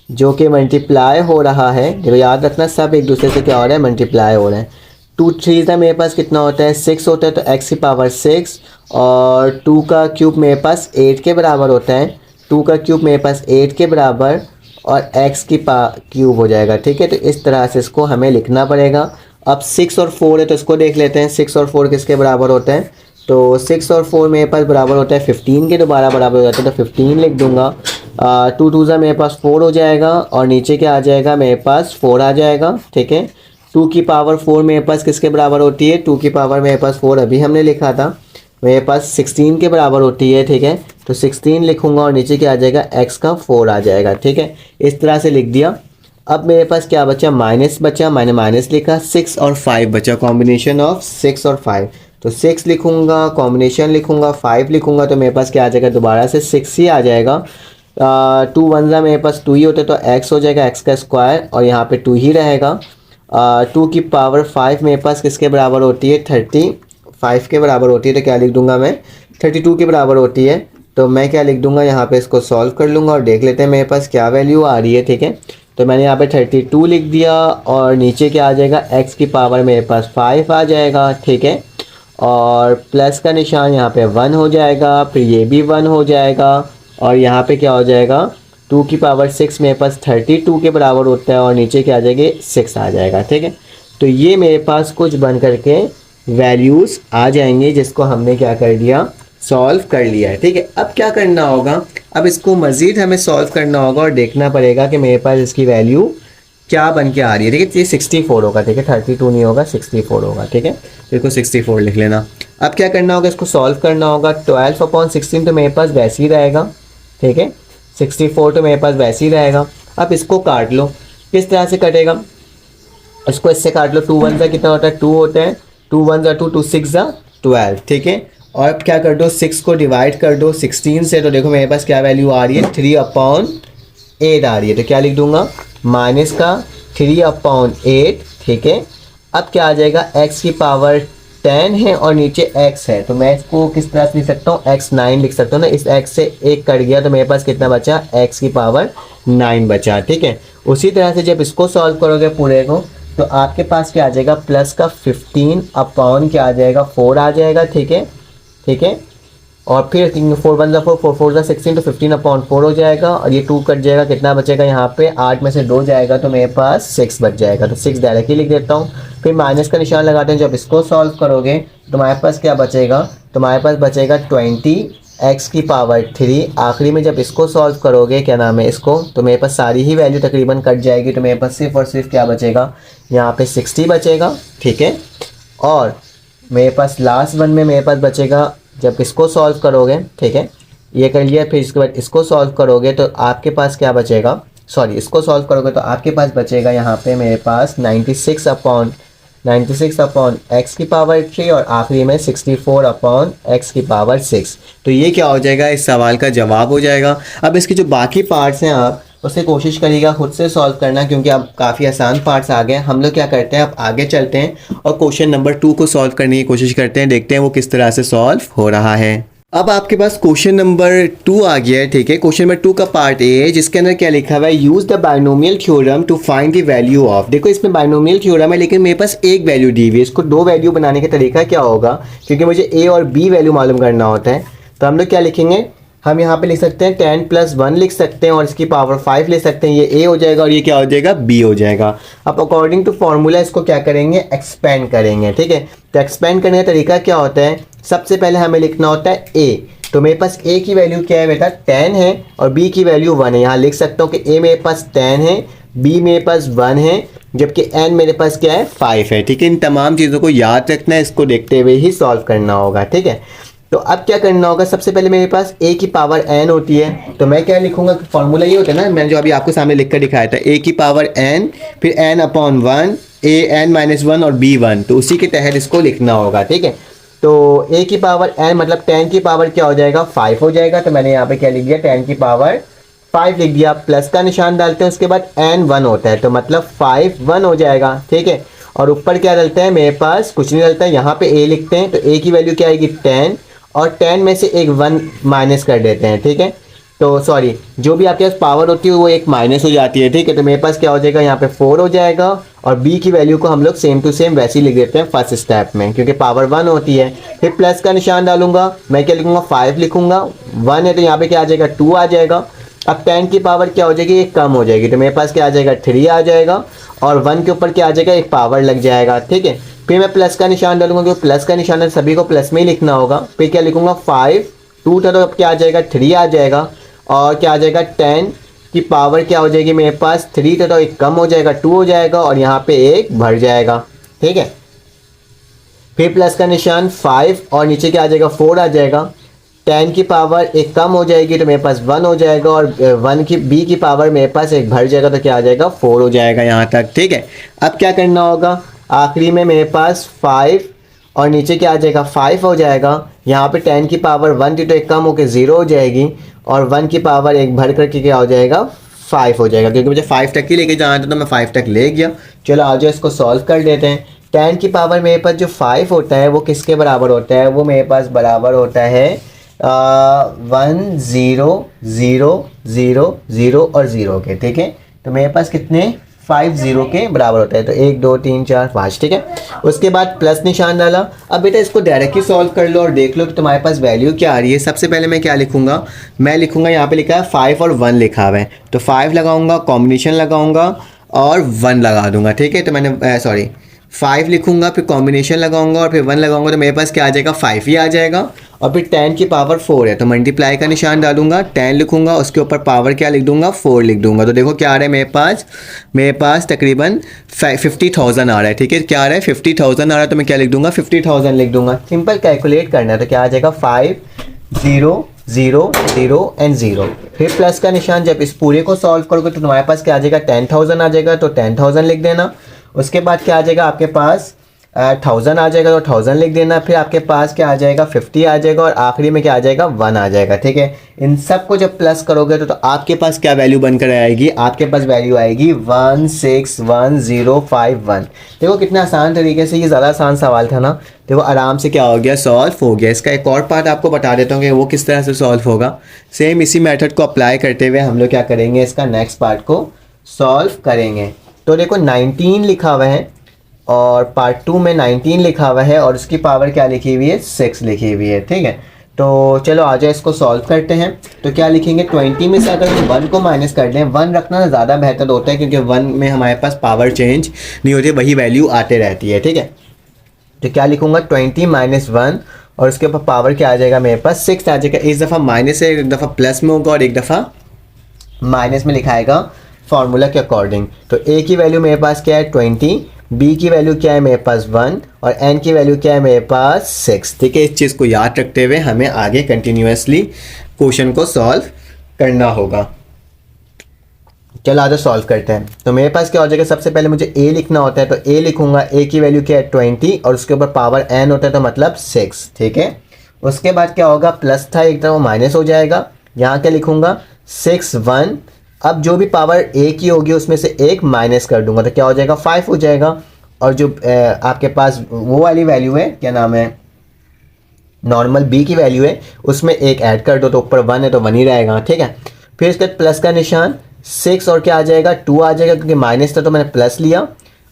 जो कि मल्टीप्लाई हो रहा है। देखो याद रखना सब एक दूसरे से क्या हो रहा है, मल्टीप्लाई हो रहा है। 2 3 मेरे पास कितना होता है 6 होता है, तो x की पावर 6 और 2 का क्यूब मेरे पास 8 के बराबर होता है। 2 का क्यूब मेरे पास 8 के बराबर और x की क्यूब हो जाएगा। ठीक है, तो इस तरह से इसको हमें लिखना पड़ेगा। अब 6 और 4 है तो इसको देख लेते हैं 6 और 4 किसके बराबर होते हैं। तो 6 और 4 मेरे पास बराबर होता है 15 के, दोबारा बराबर हो जाता है तो 15 लिख दूंगा। 2 2 ज़ा मेरे पास 4 हो जाएगा और नीचे क्या आ जाएगा मेरे पास 4 आ जाएगा। ठीक है, 2 की पावर 4 मेरे पास किसके बराबर होती है, 2 की पावर मेरे पास 4 अभी हमने लिखा था, मेरे पास 16 के बराबर होती है। ठीक है, तो 16 लिखूंगा और नीचे क्या आ जाएगा x का 4 आ जाएगा। ठीक है, इस तरह से लिख दिया। अब मेरे पास क्या बचा, माइनस बचा, मैंने माइनस लिखा। 6 और 5 बचा, कॉम्बिनेशन ऑफ 6 और 5, तो 6 लिखूंगा, कॉम्बिनेशन लिखूंगा, 5 लिखूंगा, तो मेरे पास क्या आ जाएगा, दोबारा से 6 ही आ जाएगा। 2 1 ज़ा मेरे पास 2 ही होते तो x हो जाएगा x का स्क्वायर और यहाँ पे 2 ही रहेगा। 2 की पावर 5 मेरे पास किसके बराबर होती है, 35 के बराबर होती है, तो क्या लिख दूंगा मैं, 32 के बराबर होती है। तो मैं क्या लिख दूंगा यहाँ पे, इसको सॉल्व कर लूँगा और देख लेते हैं मेरे पास क्या वैल्यू आ रही है। ठीक है, तो मैंने यहाँ पे 32 लिख दिया और नीचे क्या आ जाएगा, x की पावर मेरे पास 5 आ जाएगा। ठीक है, और प्लस का निशान यहाँ पे 1 हो जाएगा, फिर ये भी 1 हो जाएगा और यहाँ पे क्या हो जाएगा, 2 की पावर 6 मेरे पास 32 के बराबर होता है और नीचे क्या आ जाएगी, 6 आ जाएगा। ठीक है, तो ये मेरे पास कुछ बन करके वैल्यूज़ आ जाएंगे जिसको हमने क्या कर दिया, सॉल्व कर लिया है। ठीक है, अब क्या करना होगा, अब इसको मज़ीद हमें सॉल्व करना होगा और देखना पड़ेगा कि मेरे पास इसकी वैल्यू क्या बन के आ रही है। ठीक है, ये 64 होगा। ठीक है, 32 नहीं होगा, 64 होगा। ठीक है, तो इसको 64 लिख लेना। अब क्या करना होगा, इसको सॉल्व करना होगा। 12/16 तो मेरे पास वैसे ही रहेगा। ठीक है, 64 तो मेरे पास वैसे ही रहेगा। अब इसको काट लो, किस तरह से कटेगा, इसको इससे काट लो। 2 1 ज़ा कितना होता है, 2 होता है, 2 1 ज़ा 2, 2 6 ज़ा 12। ठीक है, और अब क्या कर दो, 6 को डिवाइड कर दो 16 से, तो देखो मेरे पास क्या वैल्यू आ रही है, 3/8 आ रही है। तो क्या लिख दूंगा, माइनस का 3/8। ठीक है, अब क्या आ जाएगा, x की पावर 10 है और नीचे x है, तो मैं इसको किस तरह से लिख सकता हूँ, x9 लिख सकता हूँ ना। इस x से एक कट गया तो मेरे पास कितना बचा, x की पावर 9 बचा। ठीक है, उसी तरह से जब इसको सॉल्व करोगे पूरे को, तो आपके पास क्या आ जाएगा, प्लस का 15 क्या आ जाएगा, 4 आ जाएगा। ठीक है, ठीक है, और फिर 4 1 ज़ा 4, 4 4 ज़ा 16, तो 15/4 हो जाएगा और ये 2 कट जाएगा, कितना बचेगा यहाँ पे, 8 में से 2 जाएगा तो मेरे पास 6 बच जाएगा। तो 6 डायरेक्टली लिख देता हूँ। फिर माइनस का निशान लगाते हैं। जब इसको सॉल्व करोगे तो तुम्हारे पास क्या बचेगा, तुम्हारे पास बचेगा 20x की पावर 3। आखिरी में जब इसको सॉल्व करोगे, क्या नाम है इसको, तो मेरे पास सारी ही वैल्यू तकरीबन कट जाएगी, तो मेरे पास सिर्फ और सिर्फ क्या बचेगा, यहाँ पे 60 बचेगा। ठीक है, और मेरे पास लास्ट वन में मेरे पास बचेगा, जब इसको सॉल्व करोगे, ठीक है, ये कर लिया, फिर इसके बाद इसको सॉल्व करोगे तो आपके पास क्या बचेगा, सॉरी इसको सॉल्व करोगे तो आपके पास बचेगा यहाँ पे मेरे पास 96/x की पावर 3 और आखिरी में 64/x की पावर 6। तो ये क्या हो जाएगा, इस सवाल का जवाब हो जाएगा। अब इसके जो बाकी पार्ट्स हैं आप उससे कोशिश करिएगा खुद से सॉल्व करना, क्योंकि अब काफ़ी आसान पार्ट्स आ गए। हम लोग क्या करते हैं, अब आगे चलते हैं और क्वेश्चन नंबर 2 को सॉल्व करने की कोशिश करते हैं, देखते हैं वो किस तरह से सॉल्व हो रहा है। अब आपके पास क्वेश्चन नंबर 2 आ गया है। ठीक है, क्वेश्चन नंबर 2 का पार्ट ए है, जिसके अंदर क्या लिखा हुआ है, use the binomial theorem to find the value of. देखो इसमें बाइनोमियल थ्योरम है लेकिन मेरे पास एक वैल्यू दी हुई है। इसको 2 वैल्यू बनाने का तरीका क्या होगा, क्योंकि मुझे ए और बी वैल्यू मालूम करना होता है, तो हम लोग क्या लिखेंगे, हम यहाँ पे लिख सकते हैं 10 + 1 लिख सकते हैं और इसकी पावर 5 ले सकते हैं। ये ए हो जाएगा और ये क्या हो जाएगा, बी हो जाएगा। अब अकॉर्डिंग टू फॉर्मूला इसको क्या करेंगे, एक्सपेंड करेंगे। ठीक है, तो एक्सपेंड करने का तरीका क्या होता है, सबसे पहले हमें लिखना होता है ए। तो मेरे पास ए की वैल्यू क्या है बेटा, 10 है और बी की वैल्यू 1 है। यहाँ लिख सकता हूँ कि ए मेरे पास 10 है, बी मेरे पास 1 है, जबकि एन मेरे पास क्या है, 5 है। ठीक है, इन तमाम चीज़ों को याद रखना है, इसको देखते हुए ही सॉल्व करना होगा। ठीक है, तो अब क्या करना होगा, सबसे पहले मेरे पास a की पावर n होती है, तो मैं क्या लिखूंगा, फॉर्मूला ये होता है ना, मैंने जो अभी आपको सामने लिख कर दिखाया था, a की पावर n, फिर n/1, a n-1 और b 1, तो उसी के तहत इसको लिखना होगा। ठीक है, तो a की पावर n मतलब 10 की पावर क्या हो जाएगा, 5 हो जाएगा। तो मैंने यहाँ पे क्या लिख दिया, 10 की पावर 5 लिख दिया, प्लस का निशान डालते हैं, उसके बाद n 1 होता है, तो मतलब 5 1 हो जाएगा। ठीक है, और ऊपर क्या डलता है, मेरे पास कुछ नहीं डलता है, यहाँ पे a लिखते हैं, तो a की वैल्यू क्या आएगी, 10, और 10 में से एक 1 माइनस कर देते हैं। ठीक है, तो सॉरी, जो भी आपके पास पावर होती है वो एक माइनस हो जाती है, ठीक है। तो मेरे पास क्या हो जाएगा, यहाँ पे 4 हो जाएगा और b की वैल्यू को हम लोग सेम टू सेम वैसे ही लिख देते हैं फर्स्ट स्टेप में, क्योंकि पावर 1 होती है। फिर प्लस का निशान डालूंगा, मैं क्या लिखूंगा 5 लिखूंगा, 1 है तो यहाँ पे क्या आ जाएगा 2 आ जाएगा। अब 10 की पावर क्या हो जाएगी, एक कम हो जाएगी, तो मेरे पास क्या आ जाएगा 3 आ जाएगा और 1 के ऊपर क्या आ जाएगा, एक पावर लग जाएगा, ठीक है। फिर मैं प्लस का निशान डालूंगा, क्योंकि प्लस का निशान है सभी को प्लस में ही लिखना होगा। फिर क्या लिखूंगा 5, 2 था तो क्या आ जाएगा 3 आ जाएगा और क्या आ जाएगा 10 की पावर क्या हो जाएगी मेरे पास 3 था तो एक कम हो जाएगा 2 हो जाएगा और यहाँ पे एक भर जाएगा, ठीक है। फिर प्लस का निशान 5 और नीचे क्या आ जाएगा 4 आ जाएगा। 10 की पावर एक कम हो जाएगी तो मेरे पास 1 हो जाएगा और 1 की b की पावर मेरे पास एक भर जाएगा तो क्या आ जाएगा 4 हो जाएगा यहाँ तक, ठीक है। अब क्या करना होगा, आखिरी में मेरे पास 5 और नीचे क्या आ जाएगा 5 हो जाएगा। यहाँ पे 10 की पावर 1 थी तो एक कम होकर 0 हो जाएगी और 1 की पावर एक भर करके क्या हो जाएगा 5 हो जाएगा, क्योंकि मुझे 5 तक ही लेके जाना था तो मैं 5 तक ले गया। चलो आ जाओ इसको सॉल्व कर लेते हैं। 10 की पावर मेरे पास जो 5 होता है वो किसके बराबर होता है, वो मेरे पास बराबर होता है 1 0 0 0 0 और 0 के, ठीक है। तो मेरे पास कितने 5 0 के बराबर होता है, तो 1 2 3 4 5, ठीक है। उसके बाद प्लस निशान डाला। अब बेटा इसको डायरेक्टली सॉल्व कर लो और देख लो कि तुम्हारे पास वैल्यू क्या आ रही है। सबसे पहले मैं क्या लिखूंगा, मैं लिखूंगा यहाँ पे लिखा है 5 और 1 लिखा हुआ है, तो 5 लगाऊंगा, कॉम्बिनेशन लगाऊंगा और 1 लगा दूंगा, ठीक है। तो मैंने 5 लिखूंगा, फिर कॉम्बिनेशन लगाऊंगा और फिर 1 लगाऊंगा, तो मेरे पास क्या आ जाएगा 5 ही आ जाएगा। और फिर 10 की पावर 4 है तो मल्टीप्लाई का निशान डालूंगा, 10 लिखूंगा, उसके ऊपर पावर क्या लिख दूंगा 4 लिख दूंगा। तो देखो क्या आ रहा है मेरे पास तकरीबन 50,000 आ रहा है, ठीक है। क्या आ रहा है 50,000 आ रहा है, तो मैं क्या लिख दूंगा 50,000 लिख दूंगा। सिंपल कैलकुलेट करना है तो क्या आ जाएगा 5 0 0 0 एंड 0। फिर प्लस का निशान, जब इस पूरे को सॉल्व करोगे तो तुम्हारे पास क्या आ जाएगा 10,000 आ जाएगा, तो 10,000 लिख देना। उसके बाद क्या आ जाएगा आपके पास 1000 आ जाएगा, तो 1000 लिख देना। फिर आपके पास क्या आ जाएगा 50 आ जाएगा और आखिरी में क्या आ जाएगा 1 आ जाएगा, ठीक है। इन सब को जब प्लस करोगे तो आपके पास क्या वैल्यू बनकर आएगी, आपके पास वैल्यू आएगी 161,051। देखो कितना आसान तरीके से, ये ज़्यादा आसान सवाल था ना, देखो आराम से क्या हो गया सॉल्व हो गया। इसका एक और पार्ट आपको बता देता हूँ कि वो किस तरह से सॉल्व होगा। सेम इसी मेथड को अप्लाई करते हुए हम लोग क्या करेंगे, इसका नेक्स्ट पार्ट को सॉल्व करेंगे। तो देखो 19 लिखा हुआ है और पार्ट 2 में 19 लिखा हुआ है और उसकी पावर क्या लिखी हुई है 6 लिखी हुई है, ठीक है। तो चलो आ जाए इसको सॉल्व करते हैं। तो क्या लिखेंगे 20 में से अगर हम 1 को माइनस कर दें, 1 रखना ज़्यादा बेहतर होता है क्योंकि 1 में हमारे पास पावर चेंज नहीं होती, वही वैल्यू आते रहती है, ठीक है। तो क्या लिखूंगा 20 माइनस 1 और उसके ऊपर पावर क्या आ जाएगा मेरे पास 6 आ जाएगा। इस दफ़ा माइनस है, एक दफ़ा प्लस में होगा और एक दफ़ा माइनस में लिखाएगा फार्मूला के अकॉर्डिंग। तो ए की वैल्यू मेरे पास क्या है 20, बी की वैल्यू क्या है मेरे पास 1 और एन की वैल्यू क्या है मेरे पास 6, ठीक है। इस चीज़ को याद रखते हुए हमें आगे कंटिन्यूसली क्वेश्चन को सॉल्व करना होगा। चलो आज सॉल्व करते हैं। तो मेरे पास क्या हो जाएगा, सबसे पहले मुझे ए लिखना होता है तो ए लिखूंगा, ए की वैल्यू क्या है 20 और उसके ऊपर पावर एन होता है तो मतलब 6, ठीक है। उसके बाद क्या होगा, प्लस था एक तरह वो माइनस हो जाएगा, यहाँ क्या लिखूंगा 6 1। अब जो भी पावर ए की होगी उसमें से एक माइनस कर दूंगा तो क्या हो जाएगा 5 हो जाएगा। और जो आपके पास वो वाली वैल्यू है, क्या नाम है, नॉर्मल बी की वैल्यू है, उसमें एक ऐड कर दो तो ऊपर 1 है तो 1 ही रहेगा, ठीक है। फिर इसके बाद प्लस का निशान 6 और क्या आ जाएगा 2 आ जाएगा, क्योंकि माइनस था तो मैंने प्लस लिया।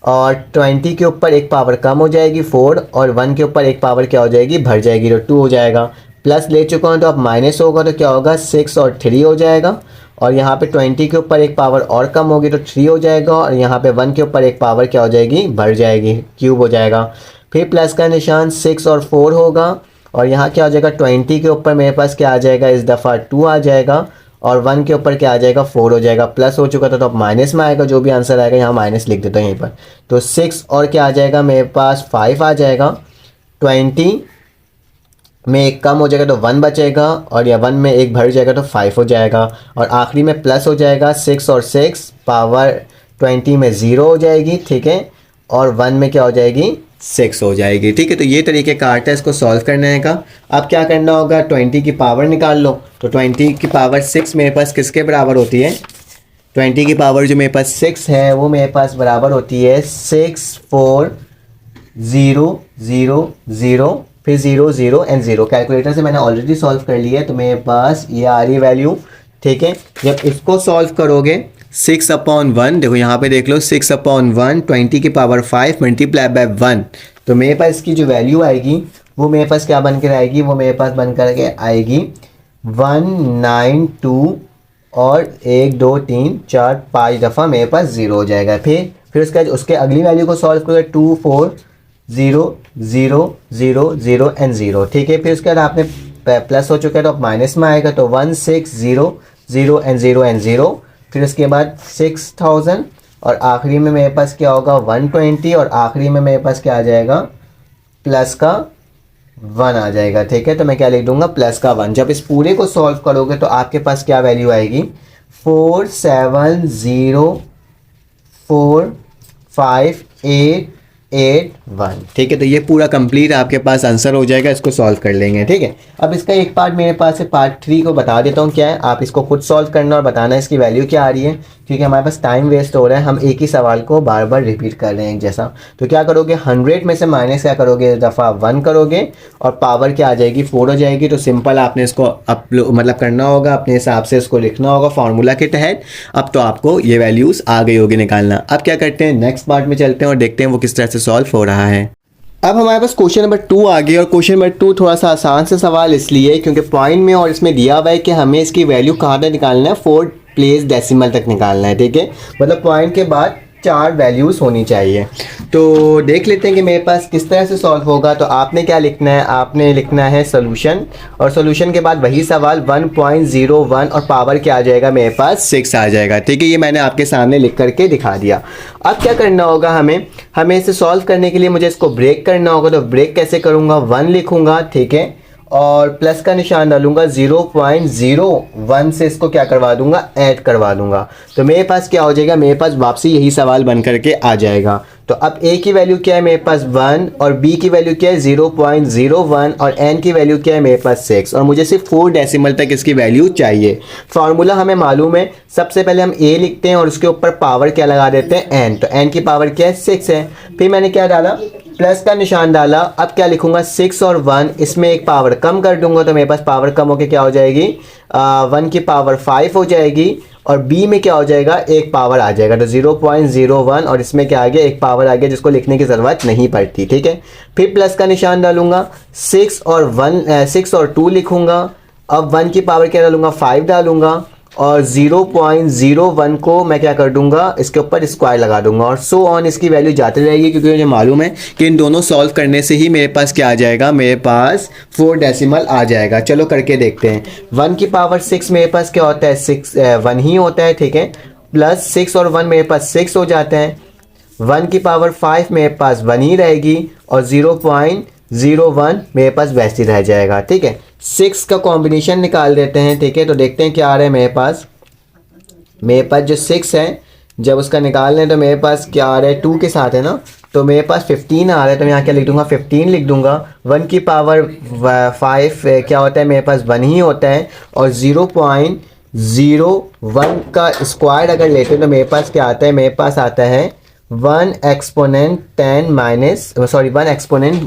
और 20 के ऊपर एक पावर कम हो जाएगी 4 और 1 के ऊपर एक पावर क्या हो जाएगी भर जाएगी तो 2 हो जाएगा। प्लस ले चुका हूँ तो अब माइनस होगा तो क्या होगा 6 और 3 हो जाएगा। और यहाँ पे 20 के ऊपर एक पावर और कम होगी तो 3 हो जाएगा और यहाँ पे 1 के ऊपर एक पावर क्या हो जाएगी भर जाएगी, क्यूब हो जाएगा। फिर प्लस का निशान 6 और 4 होगा और यहाँ क्या हो जाएगा 20 के ऊपर मेरे पास क्या आ जाएगा इस दफ़ा 2 आ जाएगा और 1 के ऊपर क्या आ जाएगा 4 हो जाएगा। प्लस हो चुका था तो अब माइनस में आएगा, जो भी आंसर आएगा यहाँ माइनस लिख देता हूँ यहीं पर। तो 6 और क्या आ जाएगा मेरे पास 5 आ जाएगा, 20 में एक कम हो जाएगा तो 1 बचेगा और या 1 में एक भर जाएगा तो 5 हो जाएगा। और आखिरी में प्लस हो जाएगा 6 और 6 पावर 20 में 0 हो जाएगी, ठीक है। और 1 में क्या हो जाएगी 6 हो जाएगी, ठीक है। तो ये तरीके का आर्ट है इसको सॉल्व करने का। अब क्या करना होगा 20 की पावर निकाल लो। तो 20 की पावर 6 मेरे पास किसके बराबर होती है, 20 की पावर जो मेरे पास 6 है वो मेरे पास बराबर होती है 6 4 0 0 0 फिर 0 0 एंड 0। कैलकुलेटर से मैंने ऑलरेडी सॉल्व कर लिया है तो मेरे पास ये आ रही वैल्यू ठीक है। जब इसको सॉल्व करोगे 6/1, देखो यहाँ पे देख लो 6/1 20 की पावर 5 मल्टीप्लाई बाय 1, तो मेरे पास इसकी जो वैल्यू आएगी वो मेरे पास क्या बन कर आएगी, वो मेरे पास बन कर के आएगी 192 और 1 2 3 4 5 दफ़ा मेरे पास 0 हो जाएगा। फिर उसके अगली वैल्यू को सॉल्व करोगे 2 4 0 0 0 0 एंड 0, ठीक है। फिर उसके बाद आपने प्लस हो चुका है तो अब माइनस में आएगा, तो 1 6 0 0 एंड 0 एंड 0, फिर उसके बाद 6000 और आखिरी में मेरे पास क्या होगा 120 और आखिरी में मेरे पास क्या आ जाएगा प्लस का 1 आ जाएगा, ठीक है। तो मैं क्या लिख दूंगा प्लस का 1। जब इस पूरे को सॉल्व करोगे तो आपके पास क्या वैल्यू आएगी 4704581, ठीक है। तो ये पूरा कंप्लीट आपके पास आंसर हो जाएगा, इसको सॉल्व कर लेंगे, ठीक है। अब इसका एक पार्ट मेरे पास है, पार्ट 3 को बता देता हूँ क्या है, आप इसको खुद सॉल्व करना और बताना इसकी वैल्यू क्या आ रही है, क्योंकि हमारे पास टाइम वेस्ट हो रहा है, हम एक ही सवाल को बार बार रिपीट कर रहे हैं एक जैसा। तो क्या करोगे 100 में से माइनस क्या करोगे दफ़ा 1 करोगे और पावर क्या आ जाएगी 4 हो जाएगी। तो सिंपल आपने इसको मतलब करना होगा, अपने हिसाब से इसको लिखना होगा फार्मूला के तहत। अब तो आपको ये वैल्यूज़ आ गई होगी निकालना। अब क्या करते हैं नेक्स्ट पार्ट में चलते हैं और देखते हैं वो किस तरह से सॉल्व हो रहा है। अब हमारे पास क्वेश्चन नंबर 2 आ गया और क्वेश्चन नंबर 2 थोड़ा सा आसान सा सवाल इसलिए क्योंकि पॉइंट में और इसमें दिया हुआ है कि हमें इसकी वैल्यू कहाँ तक निकालना है 4 प्लेस डेसिमल तक निकालना है, ठीक है। मतलब पॉइंट के बाद 4 वैल्यूज़ होनी चाहिए। तो देख लेते हैं कि मेरे पास किस तरह से सॉल्व होगा। तो आपने क्या लिखना है, आपने लिखना है सोल्यूशन और सोल्यूशन के बाद वही सवाल 1.01 और पावर क्या आ जाएगा मेरे पास 6 आ जाएगा, ठीक है। ये मैंने आपके सामने लिख करके दिखा दिया। अब क्या करना होगा हमें इसे सॉल्व करने के लिए मुझे इसको ब्रेक करना होगा। तो ब्रेक कैसे करूँगा 1 लिखूँगा, ठीक है, और प्लस का निशान डालूंगा 0.01 से इसको क्या करवा दूंगा ऐड करवा दूंगा। तो मेरे पास क्या हो जाएगा, मेरे पास वापसी यही सवाल बन करके आ जाएगा। तो अब a की वैल्यू क्या है मेरे पास 1 और b की वैल्यू क्या है 0.01 और n की वैल्यू क्या है मेरे पास 6 और मुझे सिर्फ 4 डेसिमल तक इसकी वैल्यू चाहिए। फार्मूला हमें मालूम है, सबसे पहले हम a लिखते हैं और उसके ऊपर पावर क्या लगा देते हैं n। तो n की पावर क्या है 6 है। फिर मैंने क्या डाला प्लस का निशान डाला। अब क्या लिखूंगा 6 और 1, इसमें एक पावर कम कर दूंगा तो मेरे पास पावर कम होकर क्या हो जाएगी 1 की पावर 5 हो जाएगी और b में क्या हो जाएगा एक पावर आ जाएगा। तो 0.01 और इसमें क्या आ गया एक पावर आ गया जिसको लिखने की ज़रूरत नहीं पड़ती, ठीक है। फिर प्लस का निशान डालूंगा 6 और 2 लिखूंगा। अब 1 की पावर क्या डालूंगा 5 डालूंगा और 0.01 को मैं क्या कर दूंगा इसके ऊपर स्क्वायर लगा दूंगा और सो ऑन इसकी वैल्यू जाती रहेगी, क्योंकि मुझे मालूम है कि इन दोनों सॉल्व करने से ही मेरे पास क्या आ जाएगा, मेरे पास 4 डेसिमल आ जाएगा। चलो करके देखते हैं। 1 की पावर 6 मेरे पास क्या होता है 1 ही होता है, ठीक है। प्लस 6 और 1 मेरे पास 6 हो जाते हैं। 1 की पावर 5 मेरे पास 1 ही रहेगी और 0.01 मेरे पास वैसे ही रह जाएगा, ठीक है। 6 का कॉम्बिनेशन निकाल देते हैं, ठीक है। तो देखते हैं क्या आ रहा है मेरे पास जो 6 है जब उसका निकाल लें तो मेरे पास क्या आ रहा है 2 के साथ है ना, तो मेरे पास 15 आ रहा है। तो मैं यहाँ क्या लिख दूंगा 15 लिख दूंगा। 1 की पावर 5 क्या होता है मेरे पास 1 ही होता है और 0.01 का स्क्वायर अगर लेते हैं तो मेरे पास क्या आता है, मेरे पास आता है 1 एक्सपोनेंट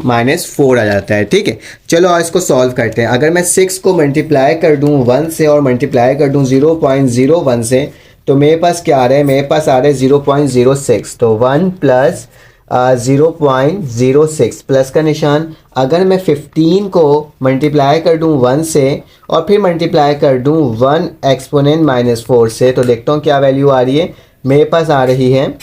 -4 आ जाता है, ठीक है। चलो आज इसको सॉल्व करते हैं। अगर मैं 6 को मल्टीप्लाई कर दूं 1 से और मल्टीप्लाई कर दूं 0.01 से तो मेरे पास क्या आ रहा है, मेरे पास आ रहा है 0.06। तो 1 प्लस 0.06 प्लस का निशान। अगर मैं 15 को मल्टीप्लाई कर दूं 1 से और फिर मल्टीप्लाई कर दूं 1 एक्सपोनेंट -4 से तो देखता हूँ क्या वैल्यू आ रही है। मेरे पास आ रही है,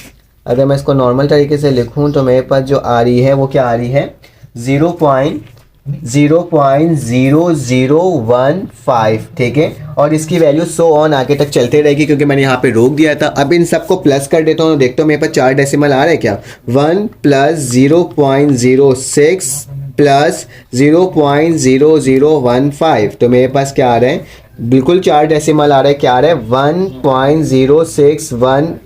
अगर मैं इसको नॉर्मल तरीके से लिखूं तो मेरे पास जो आ रही है वो क्या आ रही है 0.0015, ठीक है। और इसकी वैल्यू सो ऑन आगे तक चलते रहेगी क्योंकि मैंने यहाँ पे रोक दिया था। अब इन सबको प्लस कर देता हूँ, देखता हूँ मेरे पास 4 डेसिमल आ रहे हैं क्या। 1 प्लस 0.06 प्लस 0.0015 तो मेरे पास क्या आ रहा है, बिल्कुल 4 डेसिमल आ रहा है। क्या आ रहा है 1.0615।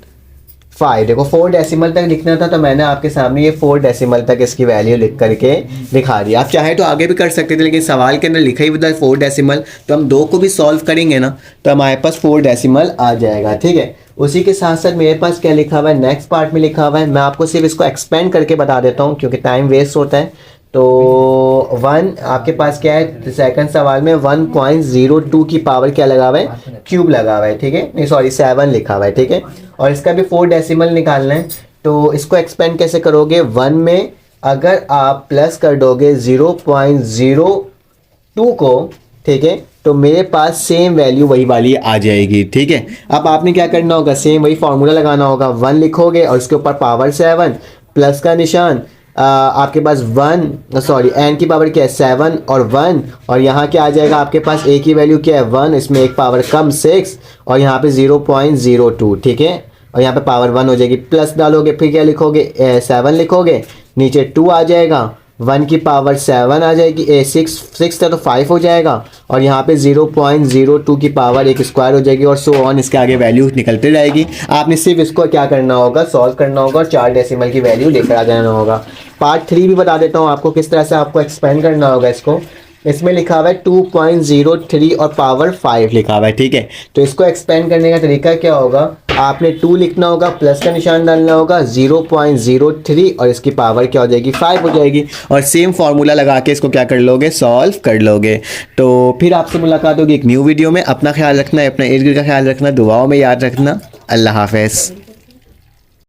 देखो 4 डेसिमल तक लिखना था तो मैंने आपके सामने ये 4 डेसिमल तक इसकी वैल्यू लिख करके दिखा दिया। आप चाहे तो आगे भी कर सकते थे लेकिन सवाल के अंदर लिखा ही बता 4 डेसिमल, तो हम 2 को भी सॉल्व करेंगे ना तो हमारे पास 4 डेसिमल आ जाएगा, ठीक है। उसी के साथ साथ मेरे पास क्या लिखा हुआ है नेक्स्ट पार्ट में लिखा हुआ है, मैं आपको सिर्फ इसको एक्सपेंड करके बता देता हूँ क्योंकि टाइम वेस्ट होता है। तो वन आपके पास क्या है, सेकंड सवाल में 1.02 की पावर क्या लगा हुआ है, क्यूब लगा हुआ है, ठीक है, नहीं सॉरी 7 लिखा हुआ है, ठीक है। और इसका भी 4 डेसिमल निकालना है, तो इसको एक्सपेंड कैसे करोगे, 1 में अगर आप प्लस कर दोगे 0.02 को, ठीक है, तो मेरे पास सेम वैल्यू वही वाली आ जाएगी, ठीक है। अब आपने क्या करना होगा, सेम वही फार्मूला लगाना होगा, 1 लिखोगे और उसके ऊपर पावर 7 प्लस का निशान, आपके पास 1 सॉरी एन की पावर क्या है 7 और 1, और यहाँ क्या आ जाएगा आपके पास, ए की वैल्यू क्या है 1, इसमें एक पावर कम 6 और यहाँ पे 0.02, ठीक है, और यहाँ पे पावर 1 हो जाएगी, प्लस डालोगे फिर क्या लिखोगे 7 लिखोगे, नीचे 2 आ जाएगा, 1 की पावर 7 आ जाएगी, 6 था तो 5 हो जाएगा, और यहाँ पे 0.02 की पावर एक स्क्वायर हो जाएगी, और सो ऑन इसके आगे वैल्यू निकलती रहेगी। आपने सिर्फ इसको क्या करना होगा, सॉल्व करना होगा और 4 डेसिमल की वैल्यू लेकर आ जाना होगा। पार्ट 3 भी बता देता हूँ आपको किस तरह से आपको एक्सपेंड करना होगा इसको। इसमें लिखा हुआ है 2.03 और पावर 5 लिखा हुआ है, ठीक है। तो इसको एक्सपेंड करने का तरीका क्या होगा, आपने 2 लिखना होगा, प्लस का निशान डालना होगा, 0.03 और इसकी पावर क्या हो जाएगी 5 हो जाएगी, और सेम फार्मूला लगा के इसको क्या कर लोगे, सॉल्व कर लोगे। तो फिर आपसे मुलाकात होगी एक न्यू वीडियो में। अपना ख्याल रखना है, अपना इर्द गिर्द का ख्याल रखना, दुआओं में याद रखना। अल्लाह हाफ़िज़।